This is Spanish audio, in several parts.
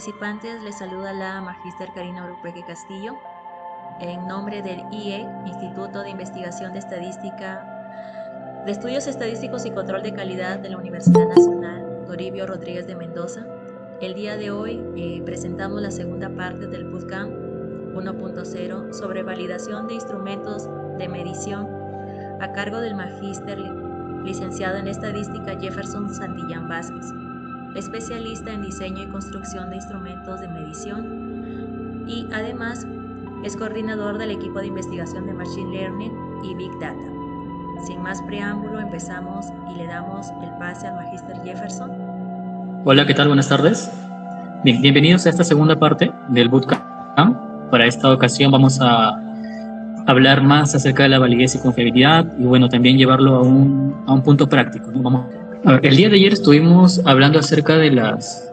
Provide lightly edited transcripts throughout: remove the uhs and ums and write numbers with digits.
participantes, les saluda la Magíster Karina Urupeque Castillo, en nombre del IE, Instituto de Investigación de Estadística, de Estudios Estadísticos y Control de Calidad de la Universidad Nacional Toribio Rodríguez de Mendoza. El día de hoy presentamos la segunda parte del Bootcamp 1.0 sobre validación de instrumentos de medición a cargo del Magíster licenciado en Estadística Jefferson Santillán Vázquez, especialista en diseño y construcción de instrumentos de medición y además es coordinador del equipo de investigación de Machine Learning y Big Data. Sin más preámbulo, empezamos y le damos el pase al Magíster Jefferson. Hola, ¿qué tal? Buenas tardes. Bien, bienvenidos a esta segunda parte del Bootcamp. Para esta ocasión vamos a hablar más acerca de la validez y confiabilidad y bueno, también llevarlo a un punto práctico, ¿no? El día de ayer estuvimos hablando acerca de las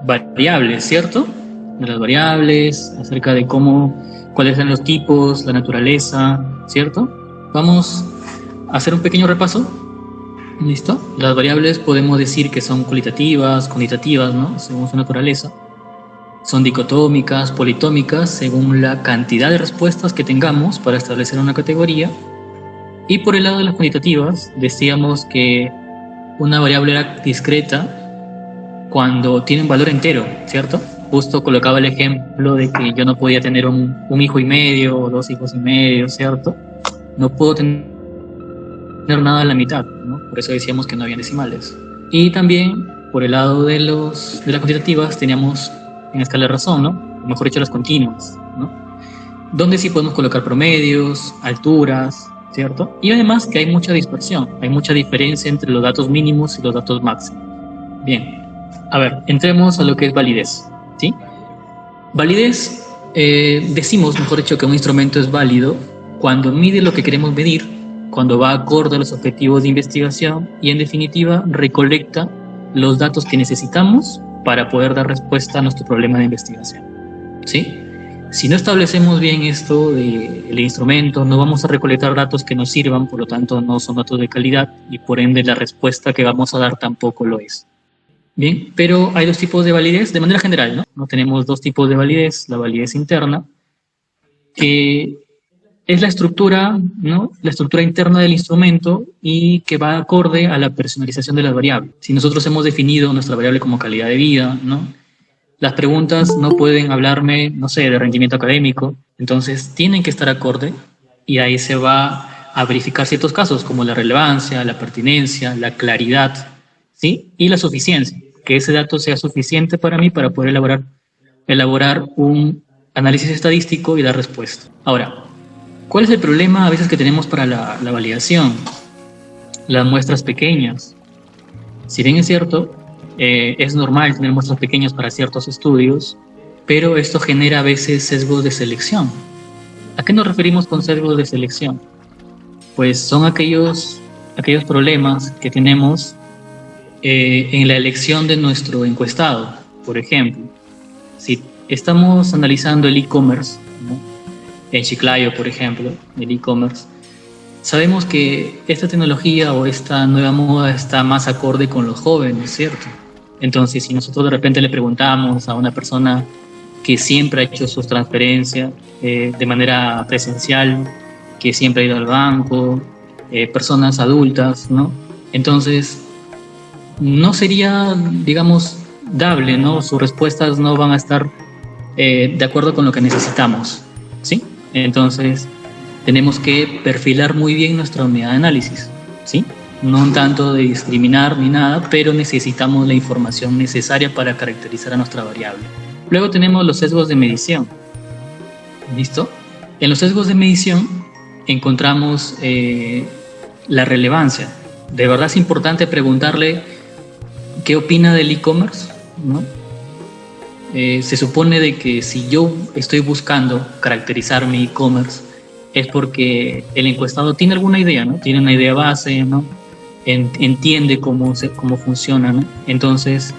variables, ¿cierto? De las variables, acerca de cuáles son los tipos, la naturaleza, ¿cierto? Vamos a hacer un pequeño repaso. ¿Listo? Las variables podemos decir que son cualitativas, cuantitativas, ¿no? Según su naturaleza. Son dicotómicas, politómicas, según la cantidad de respuestas que tengamos para establecer una categoría. Y por el lado de las cuantitativas, decíamos que una variable era discreta cuando tiene un valor entero, ¿cierto? Justo colocaba el ejemplo de que yo no podía tener un hijo y medio o 2 hijos y medio, ¿cierto? No puedo tener nada en la mitad, ¿no? Por eso decíamos que no había decimales. Y también, por el lado de las cuantitativas, teníamos en escala de razón, ¿no? Mejor dicho, las continuas, ¿no? Donde sí podemos colocar promedios, alturas, ¿cierto? Y además que hay mucha dispersión, hay mucha diferencia entre los datos mínimos y los datos máximos. Bien, a ver, entremos a lo que es validez, ¿sí? Validez, decimos, mejor dicho, que un instrumento es válido cuando mide lo que queremos medir, cuando va acorde a los objetivos de investigación y, en definitiva, recolecta los datos que necesitamos para poder dar respuesta a nuestro problema de investigación, ¿sí? Si no establecemos bien esto del instrumento, no vamos a recolectar datos que nos sirvan, por lo tanto no son datos de calidad y por ende la respuesta que vamos a dar tampoco lo es. Bien, pero hay dos tipos de validez de manera general, ¿no? No tenemos dos tipos de validez, la validez interna, que es la estructura, ¿no? La estructura interna del instrumento y que va acorde a la personalización de las variables. Si nosotros hemos definido nuestra variable como calidad de vida, ¿no? Las preguntas no pueden hablarme, no sé, de rendimiento académico, entonces tienen que estar acorde y ahí se va a verificar ciertos casos como la relevancia, la pertinencia, la claridad, ¿sí? Y la suficiencia, que ese dato sea suficiente para mí para poder elaborar un análisis estadístico y dar respuesta. Ahora, ¿cuál es el problema a veces que tenemos para la validación? Las muestras pequeñas. Si bien es cierto, es normal tener muestras pequeñas para ciertos estudios, pero esto genera a veces sesgos de selección. ¿A qué nos referimos con sesgos de selección? Pues son aquellos problemas que tenemos en la elección de nuestro encuestado. Por ejemplo, si estamos analizando el e-commerce, ¿no? En Chiclayo, por ejemplo, el e-commerce, sabemos que esta tecnología o esta nueva moda está más acorde con los jóvenes, ¿cierto? Entonces, si nosotros de repente le preguntamos a una persona que siempre ha hecho sus transferencias de manera presencial, que siempre ha ido al banco, personas adultas, ¿no? Entonces, no sería, digamos, dable, ¿no? Sus respuestas no van a estar de acuerdo con lo que necesitamos, ¿sí? Entonces, tenemos que perfilar muy bien nuestra unidad de análisis, ¿sí? No un tanto de discriminar ni nada, pero necesitamos la información necesaria para caracterizar a nuestra variable. Luego tenemos los sesgos de medición. ¿Listo? En los sesgos de medición encontramos la relevancia. De verdad es importante preguntarle qué opina del e-commerce, ¿no? Se supone de que si yo estoy buscando caracterizar mi e-commerce es porque el encuestado tiene alguna idea, ¿no? Tiene una idea base, ¿no? Entiende cómo funciona, ¿no? Entonces,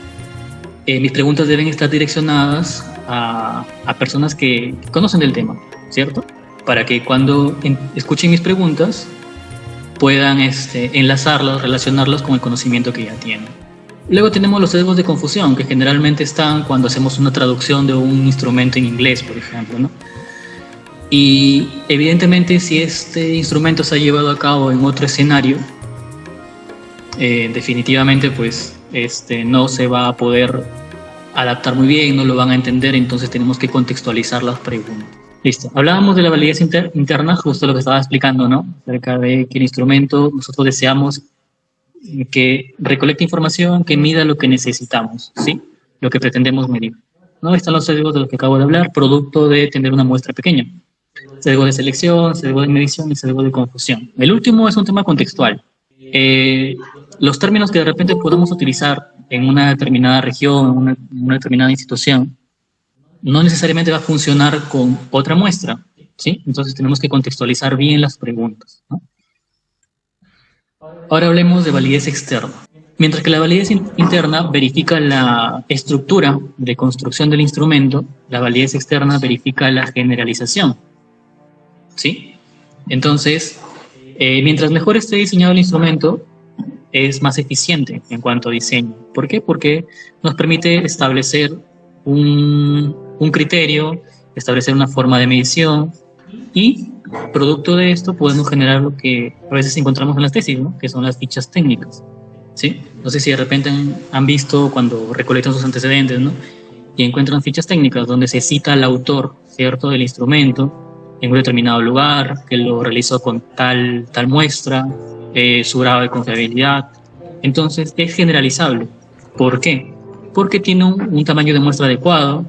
mis preguntas deben estar direccionadas a personas que conocen del tema, ¿cierto? Para que cuando escuchen mis preguntas puedan enlazarlas, relacionarlas con el conocimiento que ya tienen. Luego tenemos los sesgos de confusión, que generalmente están cuando hacemos una traducción de un instrumento en inglés, por ejemplo, ¿no? Y evidentemente si este instrumento se ha llevado a cabo en otro escenario, definitivamente pues no se va a poder adaptar muy bien, no lo van a entender, entonces tenemos que contextualizar las preguntas. Listo. Hablábamos de la validez interna, justo lo que estaba explicando, ¿no? Acerca de que el instrumento, nosotros deseamos que recolecte información, que mida lo que necesitamos, ¿sí? Lo que pretendemos medir. ¿No? Están los sesgos de los que acabo de hablar, producto de tener una muestra pequeña. Sesgo de selección, sesgo de medición y sesgo de confusión. El último es un tema contextual. Los términos que de repente podemos utilizar en una determinada región, en una determinada institución, no necesariamente va a funcionar con otra muestra, ¿sí? Entonces tenemos que contextualizar bien las preguntas, ¿no? Ahora hablemos de validez externa. Mientras que la validez interna verifica la estructura de construcción del instrumento, la validez externa verifica la generalización, ¿sí? Entonces, mientras mejor esté diseñado el instrumento, es más eficiente en cuanto a diseño. ¿Por qué? Porque nos permite establecer un criterio, establecer una forma de medición y, producto de esto, podemos generar lo que a veces encontramos en las tesis, ¿no? Que son las fichas técnicas, ¿sí? No sé si de repente han visto cuando recolectan sus antecedentes, ¿no? Y encuentran fichas técnicas donde se cita al autor, ¿cierto?, del instrumento en un determinado lugar, que lo realizó con tal muestra, su grado de confiabilidad. Entonces es generalizable. ¿Por qué? Porque tiene un tamaño de muestra adecuado,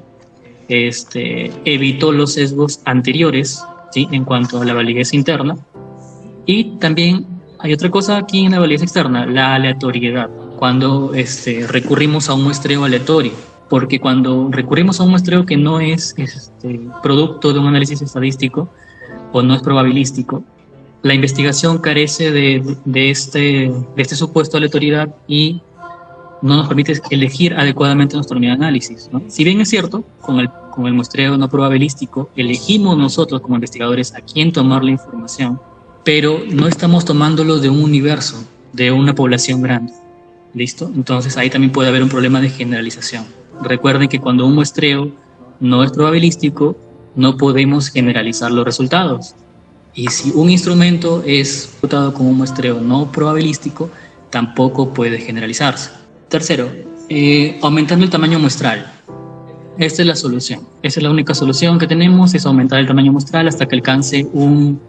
evitó los sesgos anteriores, ¿sí?, en cuanto a la validez interna. Y también hay otra cosa aquí en la validez externa, la aleatoriedad. Cuando recurrimos a un muestreo aleatorio, porque cuando recurrimos a un muestreo que no es producto de un análisis estadístico o no es probabilístico, la investigación carece de este supuesto de aleatoriedad y no nos permite elegir adecuadamente nuestro análisis, ¿no? Si bien es cierto, con el muestreo no probabilístico, elegimos nosotros como investigadores a quién tomar la información, pero no estamos tomándolo de un universo, de una población grande. ¿Listo? Entonces ahí también puede haber un problema de generalización. Recuerden que cuando un muestreo no es probabilístico, no podemos generalizar los resultados. Y si un instrumento es dotado con un muestreo no probabilístico, tampoco puede generalizarse. Tercero, aumentando el tamaño muestral. Esta es la solución. Esa es la única solución que tenemos, es aumentar el tamaño muestral hasta que alcance un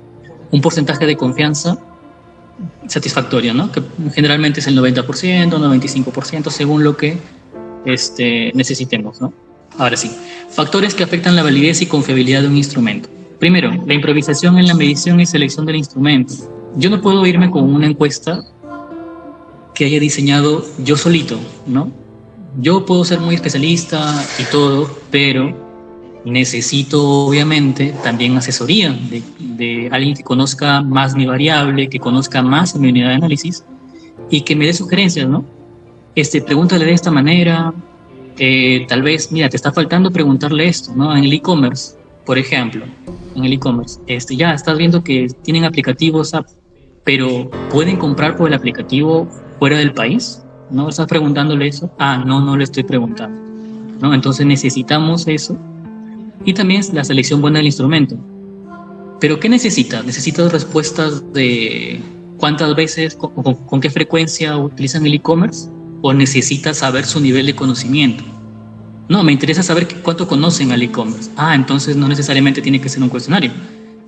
porcentaje de confianza satisfactorio, ¿no? Que generalmente es el 90%, 95%, según lo que necesitemos, ¿no? Ahora sí, factores que afectan la validez y confiabilidad de un instrumento. Primero, la improvisación en la medición y selección del instrumento. Yo no puedo irme con una encuesta que haya diseñado yo solito, ¿no? Yo puedo ser muy especialista y todo, pero necesito obviamente también asesoría de alguien que conozca más mi variable, que conozca más mi unidad de análisis y que me dé sugerencias, ¿no? Pregúntale de esta manera, tal vez, mira, te está faltando preguntarle esto, ¿no? En el e-commerce, por ejemplo, en el e-commerce, ya estás viendo que tienen aplicativos, pero ¿pueden comprar por el aplicativo fuera del país? ¿No? ¿Estás preguntándole eso? No le estoy preguntando, ¿no? Entonces necesitamos eso. Y también la selección buena del instrumento. ¿Pero qué necesitas? ¿Necesitas respuestas de cuántas veces, con qué frecuencia utilizan el e-commerce? ¿O necesitas saber su nivel de conocimiento? No, me interesa saber cuánto conocen al e-commerce. Entonces no necesariamente tiene que ser un cuestionario.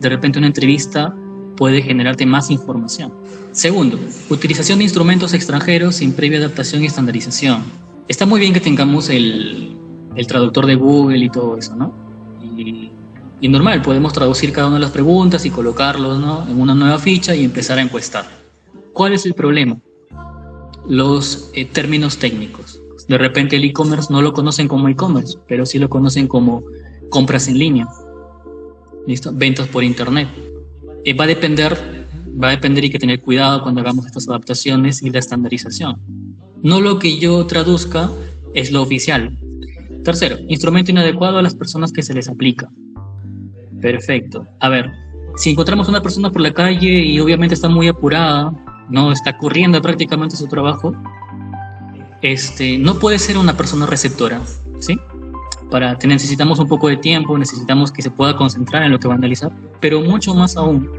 De repente una entrevista puede generarte más información. Segundo, utilización de instrumentos extranjeros sin previa adaptación y estandarización. Está muy bien que tengamos el traductor de Google y todo eso, ¿no? Y normal, podemos traducir cada una de las preguntas y colocarlos, ¿no?, en una nueva ficha y empezar a encuestar. ¿Cuál es el problema? Los términos técnicos. De repente el e-commerce no lo conocen como e-commerce, pero sí lo conocen como compras en línea. ¿Listo? Ventas por internet. Va a depender y hay que tener cuidado cuando hagamos estas adaptaciones y la estandarización. No lo que yo traduzca es lo oficial. Tercero, instrumento inadecuado a las personas que se les aplica. Perfecto. A ver, si encontramos una persona por la calle y obviamente está muy apurada, no está corriendo prácticamente su trabajo, no puede ser una persona receptora, ¿sí? Necesitamos un poco de tiempo, necesitamos que se pueda concentrar en lo que va a analizar, pero mucho más aún,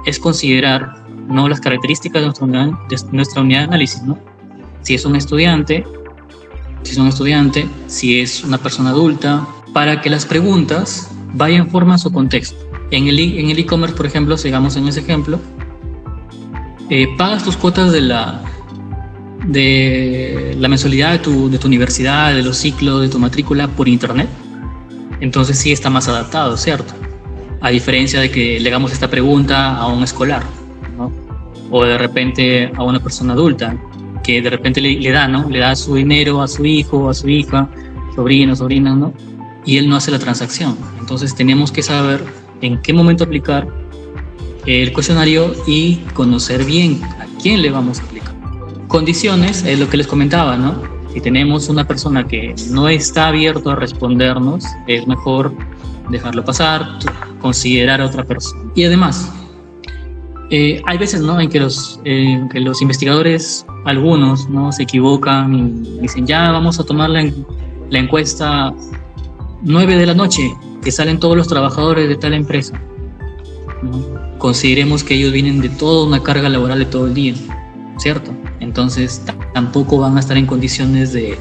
es considerar, ¿no?, las características de nuestra unidad de análisis, ¿no? Si es un estudiante, si es una persona adulta, para que las preguntas vayan forma a su contexto. En el e-commerce, por ejemplo, sigamos en ese ejemplo, pagas tus cuotas de la mensualidad de tu universidad, de los ciclos, de tu matrícula por internet. Entonces sí está más adaptado, ¿cierto? A diferencia de que le hagamos esta pregunta a un escolar, ¿no? O de repente a una persona adulta, que de repente le da su dinero a su hijo, a su hija, sobrino, sobrina, ¿no? Y él no hace la transacción. Entonces tenemos que saber en qué momento aplicar el cuestionario y conocer bien a quién le vamos a aplicar. Condiciones, es lo que les comentaba, ¿no? Si tenemos una persona que no está abierto a respondernos, es mejor dejarlo pasar, considerar a otra persona. Y además, hay veces, ¿no?, en que los investigadores, algunos, ¿no?, se equivocan y dicen, ya vamos a tomar la encuesta 9 de la noche, que salen todos los trabajadores de tal empresa, ¿no? Consideremos que ellos vienen de toda una carga laboral de todo el día, ¿cierto? Entonces tampoco van a estar en condiciones de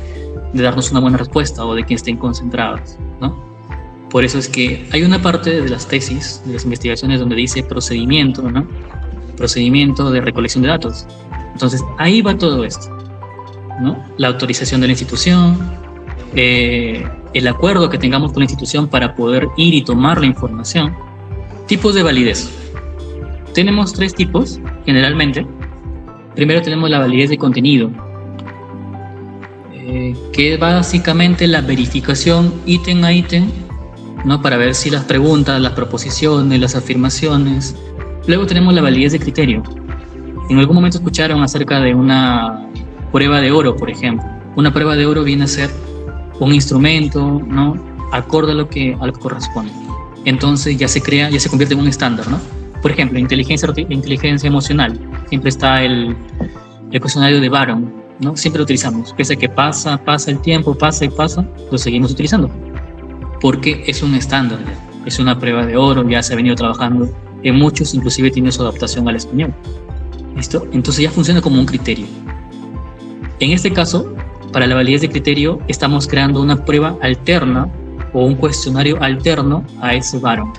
darnos una buena respuesta o de que estén concentrados, ¿no? Por eso es que hay una parte de las tesis, de las investigaciones, donde dice procedimiento, ¿no? Procedimiento de recolección de datos. Entonces ahí va todo esto, ¿no? La autorización de la institución, el acuerdo que tengamos con la institución para poder ir y tomar la información. Tipos de validez. Tenemos 3 tipos, generalmente. Primero tenemos la validez de contenido, que es básicamente la verificación ítem a ítem, ¿no?, para ver si las preguntas, las proposiciones, las afirmaciones. Luego tenemos la validez de criterio. En algún momento escucharon acerca de una prueba de oro, por ejemplo. Una prueba de oro viene a ser un instrumento, ¿no?, acorde a lo que corresponde. Entonces ya se convierte en un estándar, ¿no? Por ejemplo, inteligencia emocional. Siempre está el cuestionario de Baron, ¿no? Siempre lo utilizamos. Pese a que pasa el tiempo, lo seguimos utilizando. Porque es un estándar, es una prueba de oro, ya se ha venido trabajando en muchos, inclusive tiene su adaptación al español. ¿Listo? Entonces ya funciona como un criterio. En este caso, para la validez de criterio, estamos creando una prueba alterna o un cuestionario alterno a ese Baron.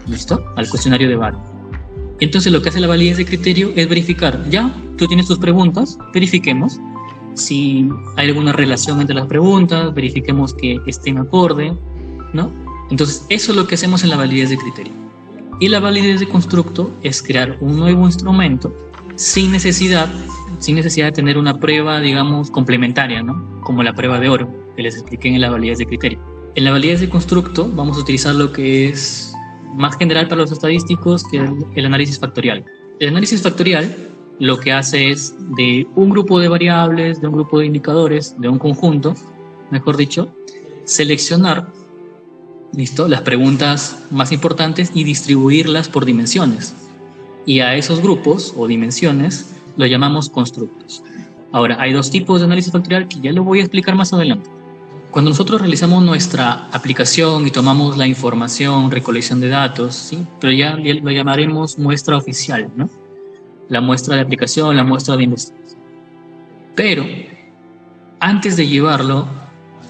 ¿Listo? Al cuestionario de Baron. Entonces lo que hace la validez de criterio es verificar, ya, tú tienes tus preguntas, verifiquemos si hay alguna relación entre las preguntas, verifiquemos que estén acorde, ¿no? Entonces eso es lo que hacemos en la validez de criterio. Y la validez de constructo es crear un nuevo instrumento sin necesidad de tener una prueba, digamos, complementaria, ¿no? Como la prueba de oro que les expliqué en la validez de criterio. En la validez de constructo vamos a utilizar lo que es más general para los estadísticos, que es el análisis factorial. El análisis factorial lo que hace es de un grupo de variables, de un grupo de indicadores, de un conjunto, mejor dicho, seleccionar, ¿listo?, las preguntas más importantes y distribuirlas por dimensiones. Y a esos grupos o dimensiones lo llamamos constructos. Ahora, hay 2 tipos de análisis factorial que ya lo voy a explicar más adelante. Cuando nosotros realizamos nuestra aplicación y tomamos la información, recolección de datos, ¿sí?, pero ya lo llamaremos muestra oficial, ¿no? La muestra de aplicación, la muestra de investigación. Pero antes de llevarlo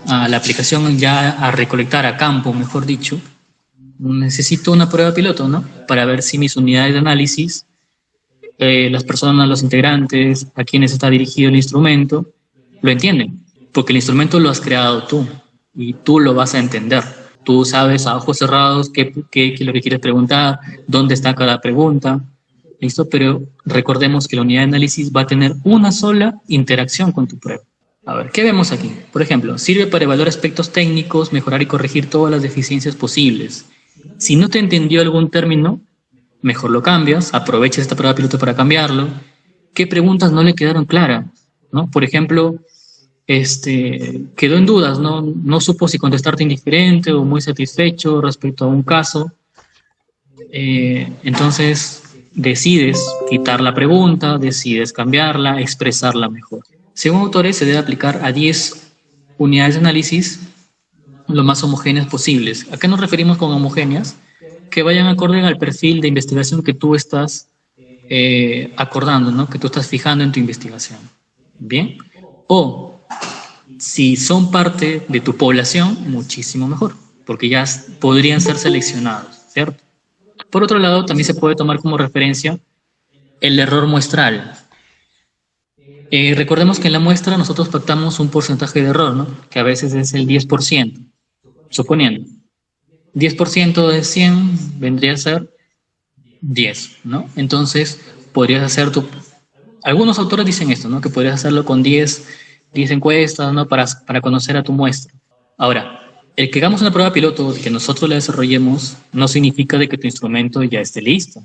a la aplicación, ya a recolectar a campo, mejor dicho, necesito una prueba piloto, ¿no?, para ver si mis unidades de análisis, las personas, los integrantes, a quienes está dirigido el instrumento, lo entienden. Porque el instrumento lo has creado tú y tú lo vas a entender. Tú sabes a ojos cerrados qué es lo que quieres preguntar, dónde está cada pregunta, ¿listo? Pero recordemos que la unidad de análisis va a tener una sola interacción con tu prueba. A ver, ¿qué vemos aquí? Por ejemplo, sirve para evaluar aspectos técnicos, mejorar y corregir todas las deficiencias posibles. Si no te entendió algún término, mejor lo cambias, aprovecha esta prueba piloto para cambiarlo. ¿Qué preguntas no le quedaron claras, ¿no? Por ejemplo, quedó en dudas, no supo si contestarte indiferente o muy satisfecho respecto a un caso. Entonces decides quitar la pregunta, decides cambiarla, expresarla mejor. Según autores, se debe aplicar a 10 unidades de análisis lo más homogéneas posibles. ¿A qué nos referimos con homogéneas? Que vayan acorde al perfil de investigación que tú estás acordando, ¿no? Que tú estás fijando en tu investigación. ¿Bien? O si son parte de tu población, muchísimo mejor, porque ya podrían ser seleccionados, ¿cierto? Por otro lado, también se puede tomar como referencia el error muestral. Recordemos que en la muestra nosotros pactamos un porcentaje de error, ¿no? Que a veces es el 10%, suponiendo. 10% de 100 vendría a ser 10, ¿no? Entonces, podrías hacer tu... Algunos autores dicen esto, ¿no? Que podrías hacerlo con 10 encuestas, ¿no? Para conocer a tu muestra. Ahora, el que hagamos una prueba piloto, que nosotros la desarrollemos, no significa de que tu instrumento ya esté listo.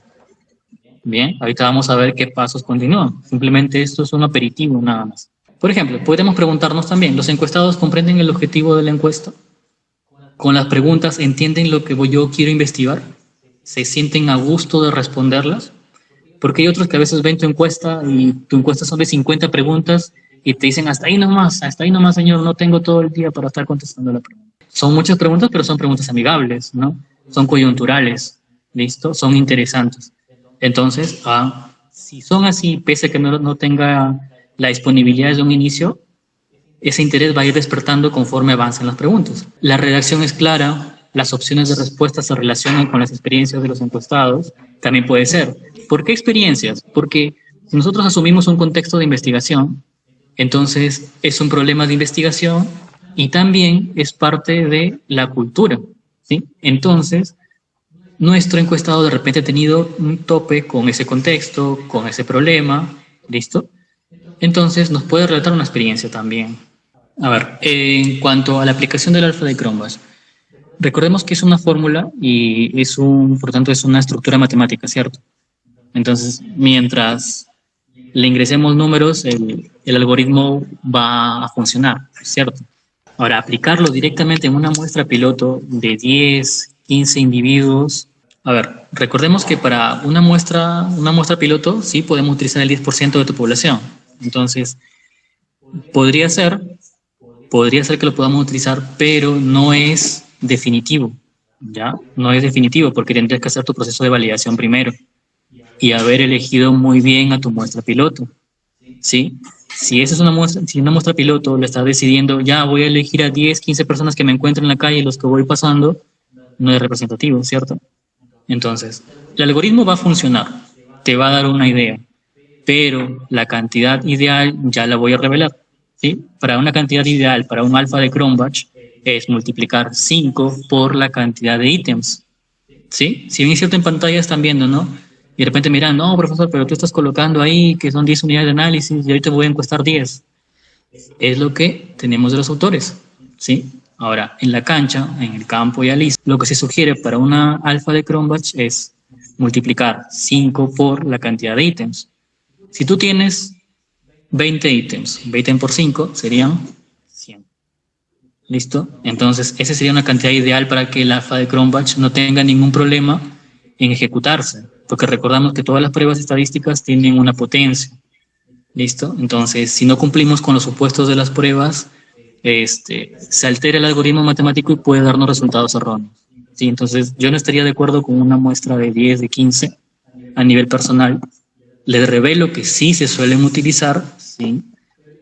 Bien, ahorita vamos a ver qué pasos continúan. Simplemente esto es un aperitivo nada más. Por ejemplo, podemos preguntarnos también, ¿los encuestados comprenden el objetivo de la encuesta? Con las preguntas, ¿entienden lo que yo quiero investigar? ¿Se sienten a gusto de responderlas? Porque hay otros que a veces ven tu encuesta y tu encuesta son de 50 preguntas y te dicen, hasta ahí nomás, señor, no tengo todo el día para estar contestando la pregunta. Son muchas preguntas, pero son preguntas amigables, ¿no? Son coyunturales, ¿listo? Son interesantes. Entonces, si son así, pese a que no tenga la disponibilidad desde un inicio, ese interés va a ir despertando conforme avancen las preguntas. La redacción es clara, las opciones de respuesta se relacionan con las experiencias de los encuestados, también puede ser. ¿Por qué experiencias? Porque si nosotros asumimos un contexto de investigación, entonces es un problema de investigación y también es parte de la cultura, ¿sí? Entonces, nuestro encuestado de repente ha tenido un tope con ese contexto, con ese problema, ¿listo? Entonces nos puede relatar una experiencia también. A ver, en cuanto a la aplicación del alfa de Cronbach, recordemos que es una fórmula y por tanto es una estructura matemática, ¿cierto? Entonces, mientras le ingresemos números, el algoritmo va a funcionar, ¿cierto? Ahora, aplicarlo directamente en una muestra piloto de 10, 15 individuos. A ver, recordemos que para una muestra piloto, sí podemos utilizar el 10% de tu población. Entonces, podría ser que lo podamos utilizar, pero no es definitivo, ¿ya? No es definitivo porque tendrías que hacer tu proceso de validación primero y haber elegido muy bien a tu muestra piloto, ¿sí? Si esa es una muestra piloto, le estás decidiendo, ya voy a elegir a 10, 15 personas que me encuentren en la calle, los que voy pasando, no es representativo, ¿cierto? Entonces, el algoritmo va a funcionar, te va a dar una idea, pero la cantidad ideal ya la voy a revelar, ¿sí? Para una cantidad ideal, para un alfa de Cronbach, es multiplicar 5 por la cantidad de ítems, ¿sí? Si bien es cierto en pantalla están viendo, ¿no? Y de repente miran, no, profesor, pero tú estás colocando ahí que son 10 unidades de análisis y ahorita voy a encuestar 10. Es lo que tenemos de los autores, ¿sí? Ahora, en la cancha, en el campo y ALICE, lo que se sugiere para una alfa de Cronbach es multiplicar 5 por la cantidad de ítems. Si tú tienes 20 ítems, 20 por 5 serían 100. ¿Listo? Entonces, esa sería una cantidad ideal para que el alfa de Cronbach no tenga ningún problema en ejecutarse, porque recordamos que todas las pruebas estadísticas tienen una potencia. ¿Listo? Entonces, si no cumplimos con los supuestos de las pruebas, se altera el algoritmo matemático y puede darnos resultados erróneos. ¿Sí? Entonces, yo no estaría de acuerdo con una muestra de 10, de 15 a nivel personal. Les revelo que sí se suelen utilizar, ¿sí?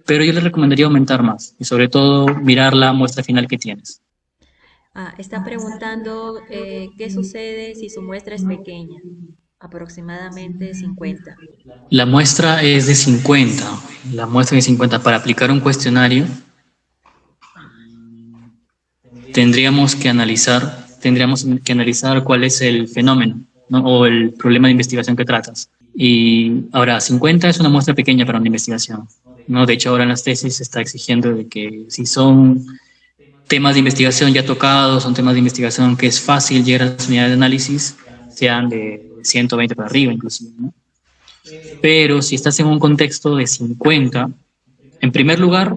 Pero yo les recomendaría aumentar más y sobre todo mirar la muestra final que tienes. Está preguntando qué sucede si su muestra es pequeña, aproximadamente 50. La muestra es de 50. La muestra es de 50. Para aplicar un cuestionario, tendríamos que analizar cuál es el fenómeno, ¿no? O el problema de investigación que tratas. Y ahora, 50 es una muestra pequeña para una investigación, ¿no? De hecho, ahora en las tesis se está exigiendo de que si son temas de investigación ya tocados, son temas de investigación que es fácil llegar a las unidades de análisis, sean de 120 para arriba inclusive, ¿no? Pero si estás en un contexto de 50, en primer lugar,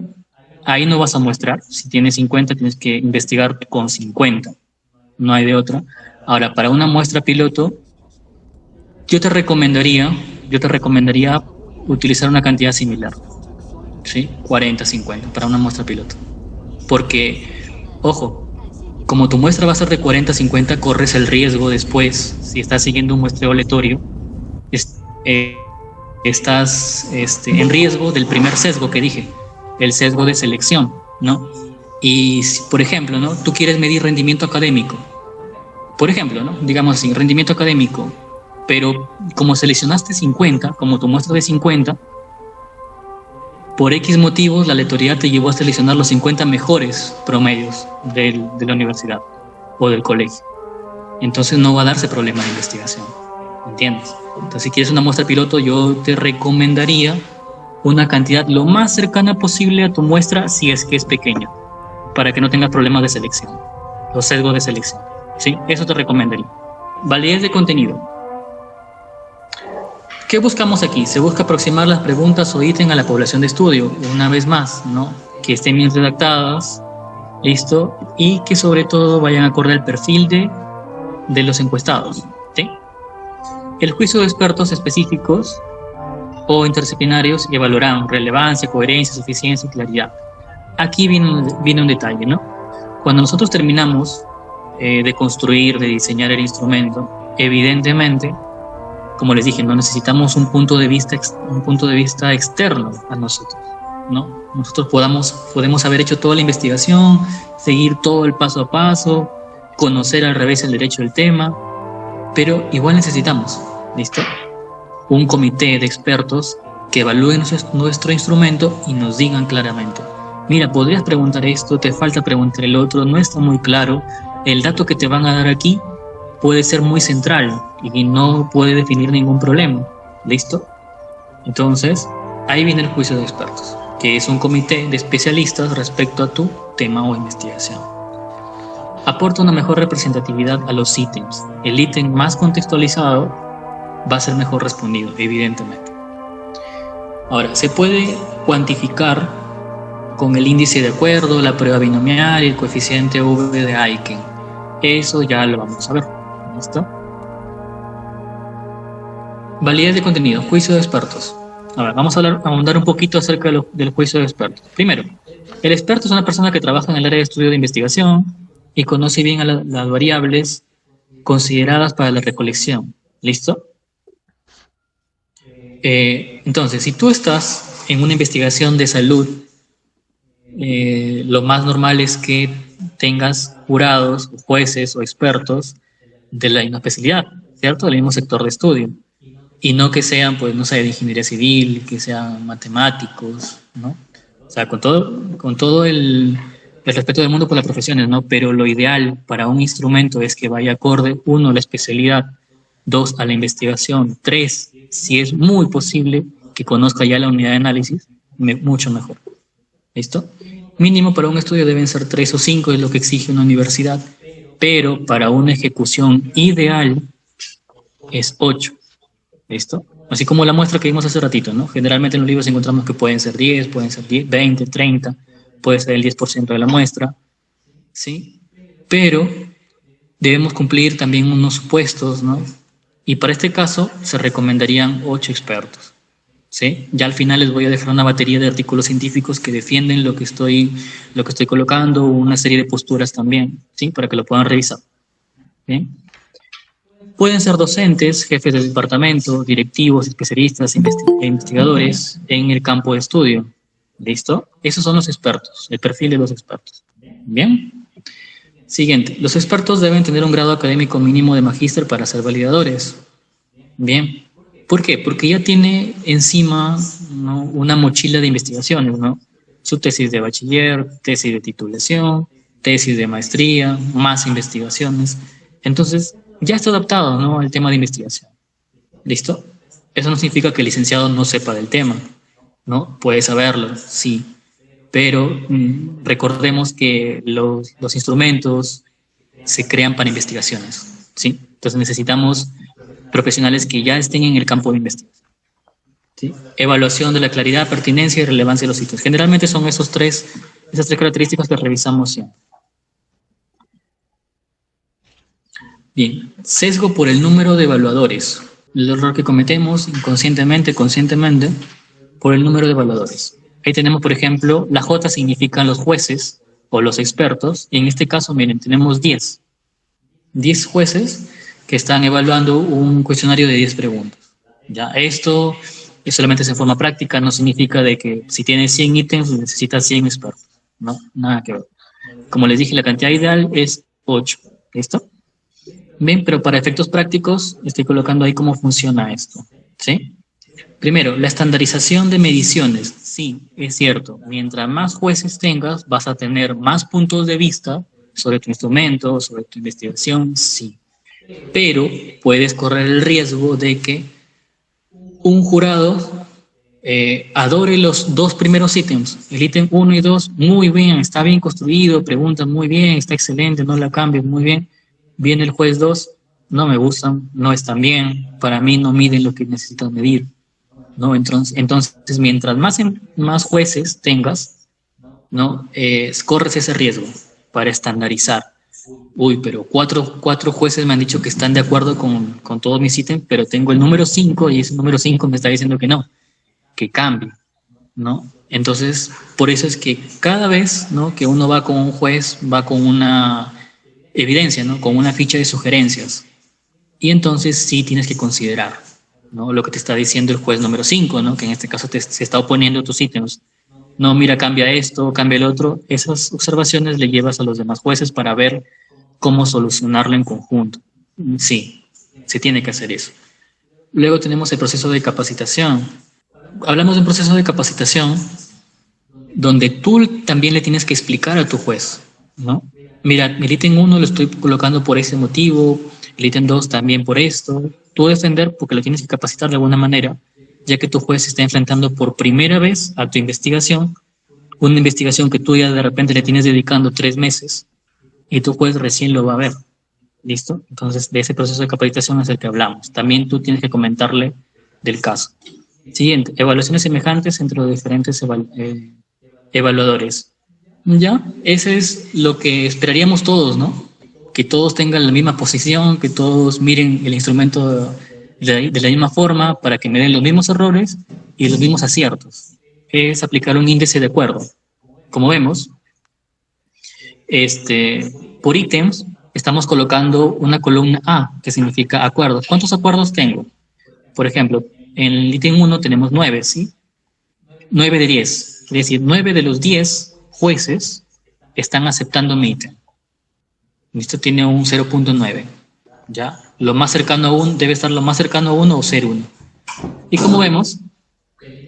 ahí no vas a muestrar. Si tienes 50, tienes que investigar con 50. No hay de otra. Ahora, para una muestra piloto, yo te recomendaría utilizar una cantidad similar, ¿sí? 40, 50 para una muestra piloto. Porque, ojo, como tu muestra va a ser de 40 a 50, corres el riesgo después, si estás siguiendo un muestreo aleatorio, estás en riesgo del primer sesgo que dije, el sesgo de selección, ¿no? Y, por ejemplo, ¿no? Tú quieres medir rendimiento académico, por ejemplo, ¿no? Digamos así, rendimiento académico, pero como seleccionaste 50, como tu muestra de 50, por X motivos la aleatoriedad te llevó a seleccionar los 50 mejores promedios de la universidad o del colegio. Entonces no va a darse problema de investigación, ¿entiendes? Entonces si quieres una muestra piloto, yo te recomendaría una cantidad lo más cercana posible a tu muestra si es que es pequeña, para que no tengas problemas de selección, los sesgos de selección, ¿sí? Eso te recomendaría. Validez de contenido. ¿Qué buscamos aquí? Se busca aproximar las preguntas o ítems a la población de estudio, una vez más, ¿no? Que estén bien redactadas, ¿listo? Y que sobre todo vayan acorde al perfil de los encuestados, ¿sí? El juicio de expertos específicos o interdisciplinarios evaluarán relevancia, coherencia, suficiencia y claridad. Aquí viene un detalle, ¿no? Cuando nosotros terminamos de construir, de diseñar el instrumento, evidentemente, como les dije, no necesitamos un punto de vista externo a nosotros, ¿no? Nosotros podemos haber hecho toda la investigación, seguir todo el paso a paso, conocer al revés el derecho del tema, pero igual necesitamos, ¿listo? Un comité de expertos que evalúen nuestro instrumento y nos digan claramente, mira, podrías preguntar esto, te falta preguntar el otro, no está muy claro, el dato que te van a dar aquí puede ser muy central y no puede definir ningún problema, ¿listo? Entonces, ahí viene el juicio de expertos, que es un comité de especialistas respecto a tu tema o investigación. Aporta una mejor representatividad a los ítems. El ítem más contextualizado va a ser mejor respondido, evidentemente. Ahora, se puede cuantificar con el índice de acuerdo, la prueba binomial y el coeficiente V de Aiken. Eso ya lo vamos a ver. ¿Listo? Validez de contenido, juicio de expertos. Ahora, vamos a ahondar un poquito acerca del juicio de expertos. Primero, el experto es una persona que trabaja en el área de estudio de investigación y conoce bien las variables consideradas para la recolección. ¿Listo? Entonces, si tú estás en una investigación de salud, lo más normal es que tengas jurados, jueces o expertos de la misma especialidad, ¿cierto? Del mismo sector de estudio. Y no que sean, pues, no sé, de ingeniería civil, que sean matemáticos, ¿no? O sea, con todo el respeto del mundo por las profesiones, ¿no? Pero lo ideal para un instrumento es que vaya acorde, 1, a la especialidad, 2, a la investigación, 3, si es muy posible, que conozca ya la unidad de análisis, mucho mejor. ¿Listo? Mínimo para un estudio deben ser 3 o 5, es lo que exige una universidad, pero para una ejecución ideal es 8. ¿Listo? Así como la muestra que vimos hace ratito, ¿no? Generalmente en los libros encontramos que pueden ser 10, pueden ser 20, 30, puede ser el 10% de la muestra, ¿sí? Pero debemos cumplir también unos supuestos, ¿no? Y para este caso se recomendarían 8 expertos, ¿sí? Ya al final les voy a dejar una batería de artículos científicos que defienden lo que estoy colocando, una serie de posturas también, ¿sí? Para que lo puedan revisar. ¿Bien? Pueden ser docentes, jefes de departamento, directivos, especialistas, investigadores en el campo de estudio. ¿Listo? Esos son los expertos, el perfil de los expertos. ¿Bien? Siguiente. Los expertos deben tener un grado académico mínimo de magíster para ser validadores. Bien. ¿Por qué? Porque ya tiene encima, ¿no?, una mochila de investigaciones, ¿no? Su tesis de bachiller, tesis de titulación, tesis de maestría, más investigaciones. Entonces, ya está adaptado, ¿no?, al tema de investigación. ¿Listo? Eso no significa que el licenciado no sepa del tema, ¿no? Puede saberlo, sí. Pero recordemos que los instrumentos se crean para investigaciones, ¿sí? Entonces necesitamos profesionales que ya estén en el campo de investigación, ¿sí? Evaluación de la claridad, pertinencia y relevancia de los sitios. Generalmente son esas tres características que revisamos siempre. Bien, sesgo por el número de evaluadores. El error que cometemos inconscientemente, conscientemente, por el número de evaluadores. Ahí tenemos, por ejemplo, la J significan los jueces o los expertos, y en este caso, miren, tenemos 10 jueces que están evaluando un cuestionario de 10 preguntas. Ya, esto solamente es en forma práctica, no significa de que si tienes 100 ítems necesitas 100 expertos, no, nada que ver. Como les dije, la cantidad ideal es 8, ¿listo? Bien, pero para efectos prácticos estoy colocando ahí cómo funciona esto, ¿sí? Primero, la estandarización de mediciones. Sí, es cierto. Mientras más jueces tengas, vas a tener más puntos de vista sobre tu instrumento, sobre tu investigación, sí. Pero puedes correr el riesgo de que un jurado adore los 2 primeros ítems. El ítem 1 y 2, muy bien, está bien construido, pregunta muy bien, está excelente, no la cambies, muy bien. Viene el juez 2, no me gustan, no están bien, para mí no miden lo que necesitan medir. ¿No? Entonces, mientras más jueces tengas, ¿no? Corres ese riesgo para estandarizar. Uy, pero cuatro jueces me han dicho que están de acuerdo con todos mis ítems, pero tengo el número 5 y ese número 5 me está diciendo que no, que cambie, ¿no? Entonces, por eso es que cada vez, ¿no?, que uno va con un juez, va con una evidencia, ¿no?, con una ficha de sugerencias. Y entonces sí tienes que considerar, ¿no?, lo que te está diciendo el juez número 5, ¿no?, que en este caso se está oponiendo a tus ítems. No, mira, cambia esto, cambia el otro. Esas observaciones le llevas a los demás jueces para ver cómo solucionarlo en conjunto. Sí, se tiene que hacer eso. Luego tenemos el proceso de capacitación. Hablamos de un proceso de capacitación donde tú también le tienes que explicar a tu juez, ¿no? Mira, el ítem 1 lo estoy colocando por ese motivo, el ítem 2 también por esto. Tú defender porque lo tienes que capacitar de alguna manera, ya que tu juez se está enfrentando por primera vez a tu investigación, una investigación que tú ya de repente le tienes dedicando 3 meses y tu juez recién lo va a ver. ¿Listo? Entonces, de ese proceso de capacitación es el que hablamos. También tú tienes que comentarle del caso. Siguiente, evaluaciones semejantes entre los diferentes evaluadores. Ya, ese es lo que esperaríamos todos, ¿no? Que todos tengan la misma posición, que todos miren el instrumento de la misma forma para que me den los mismos errores y los mismos aciertos. Es aplicar un índice de acuerdo. Como vemos, por ítems estamos colocando una columna A, que significa acuerdos. ¿Cuántos acuerdos tengo? Por ejemplo, en el ítem 1 tenemos 9, ¿sí? 9 de 10. Es decir, 9 de los 10 jueces están aceptando mi ítem. Esto tiene un 0.9. ¿Ya? Lo más cercano a 1 debe estar lo más cercano a 1 o ser 1. Y como vemos,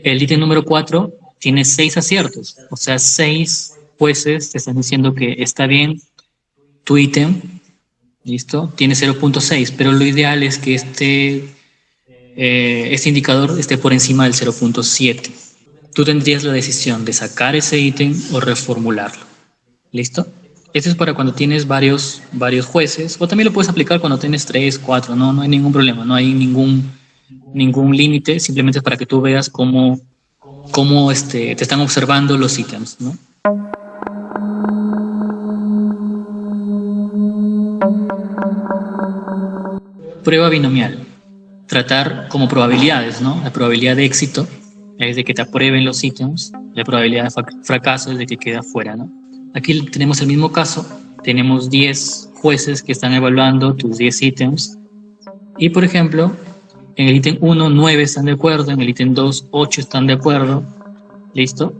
el ítem número 4 tiene 6 aciertos. O sea, 6 jueces te están diciendo que está bien tu ítem. ¿Listo? Tiene 0.6, pero lo ideal es que este indicador esté por encima del 0.7. Tú tendrías la decisión de sacar ese ítem o reformularlo. ¿Listo? Esto es para cuando tienes varios jueces, o también lo puedes aplicar cuando tienes 3, 4, no hay ningún problema, no hay ningún límite, simplemente es para que tú veas cómo te están observando los ítems, ¿no? Prueba binomial. Tratar como probabilidades, ¿no? La probabilidad de éxito es de que te aprueben los ítems, la probabilidad de fracaso es de que quede fuera, ¿no? Aquí tenemos el mismo caso, tenemos 10 jueces que están evaluando tus 10 ítems y, por ejemplo, en el ítem 1, 9 están de acuerdo, en el ítem 2, 8 están de acuerdo, ¿listo?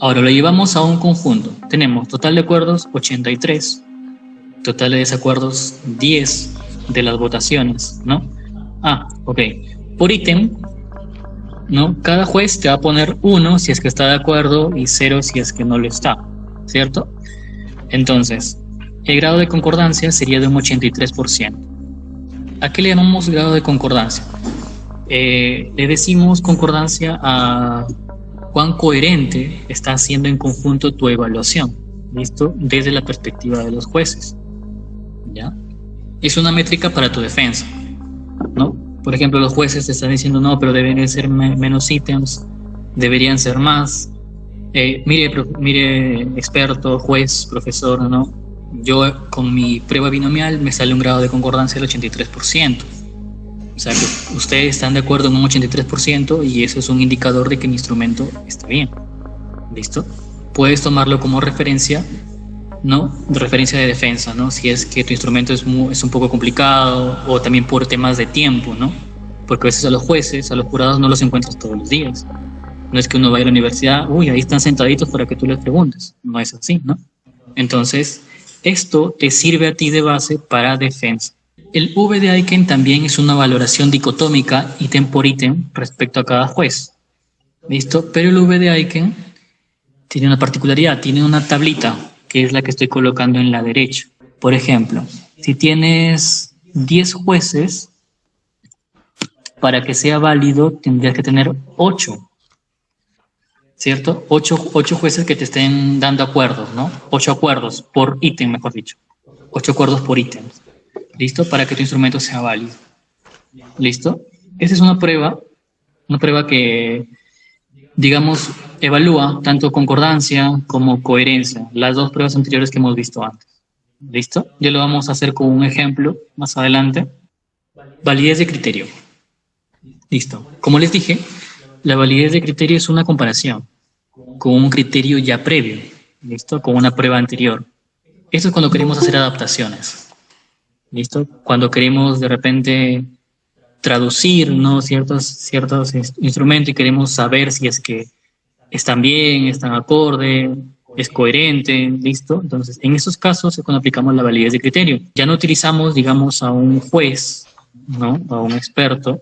Ahora lo llevamos a un conjunto, tenemos total de acuerdos 83, total de desacuerdos 10 de las votaciones, ¿no? Ok, por ítem, ¿no? Cada juez te va a poner 1 si es que está de acuerdo y 0 si es que no lo está, ¿cierto? Entonces, el grado de concordancia sería de un 83%. ¿A qué le llamamos grado de concordancia? Le decimos concordancia a cuán coherente está haciendo en conjunto tu evaluación, ¿listo? Desde la perspectiva de los jueces, ¿ya? Es una métrica para tu defensa, ¿no? Por ejemplo, los jueces te están diciendo no, pero deberían ser menos ítems, deberían ser más. Mire, experto, juez, profesor, ¿no? Yo con mi prueba binomial me sale un grado de concordancia del 83%. O sea que ustedes están de acuerdo en un 83% y eso es un indicador de que mi instrumento está bien. ¿Listo? Puedes tomarlo como referencia, ¿no? De referencia de defensa, ¿no? Si es que tu instrumento es un poco complicado o también por temas de tiempo, ¿no? Porque a veces a los jueces, a los jurados no los encuentras todos los días. No es que uno vaya a la universidad, uy, ahí están sentaditos para que tú les preguntes. No es así, ¿no? Entonces, esto te sirve a ti de base para defensa. El V de Aiken también es una valoración dicotómica ítem por ítem respecto a cada juez. ¿Listo? Pero el V de Aiken tiene una particularidad, tiene una tablita, que es la que estoy colocando en la derecha. Por ejemplo, si tienes 10 jueces, para que sea válido tendrías que tener 8, ¿cierto? 8 jueces que te estén dando acuerdos, ¿no? 8 acuerdos por ítem, mejor dicho. 8 acuerdos por ítem. ¿Listo? Para que tu instrumento sea válido. ¿Listo? Esa es una prueba que, digamos, evalúa tanto concordancia como coherencia, las dos pruebas anteriores que hemos visto antes. ¿Listo? Ya lo vamos a hacer con un ejemplo más adelante. Validez de criterio. Listo. Como les dije, la validez de criterio es una comparación con un criterio ya previo, ¿listo? Con una prueba anterior. Esto es cuando queremos hacer adaptaciones. ¿Listo? Cuando queremos de repente traducir, ¿no? ciertos instrumentos y queremos saber si es que están bien, están acorde, es coherente, ¿listo? Entonces, en esos casos es cuando aplicamos la validez de criterio. Ya no utilizamos, digamos, a un juez, ¿no? A un experto,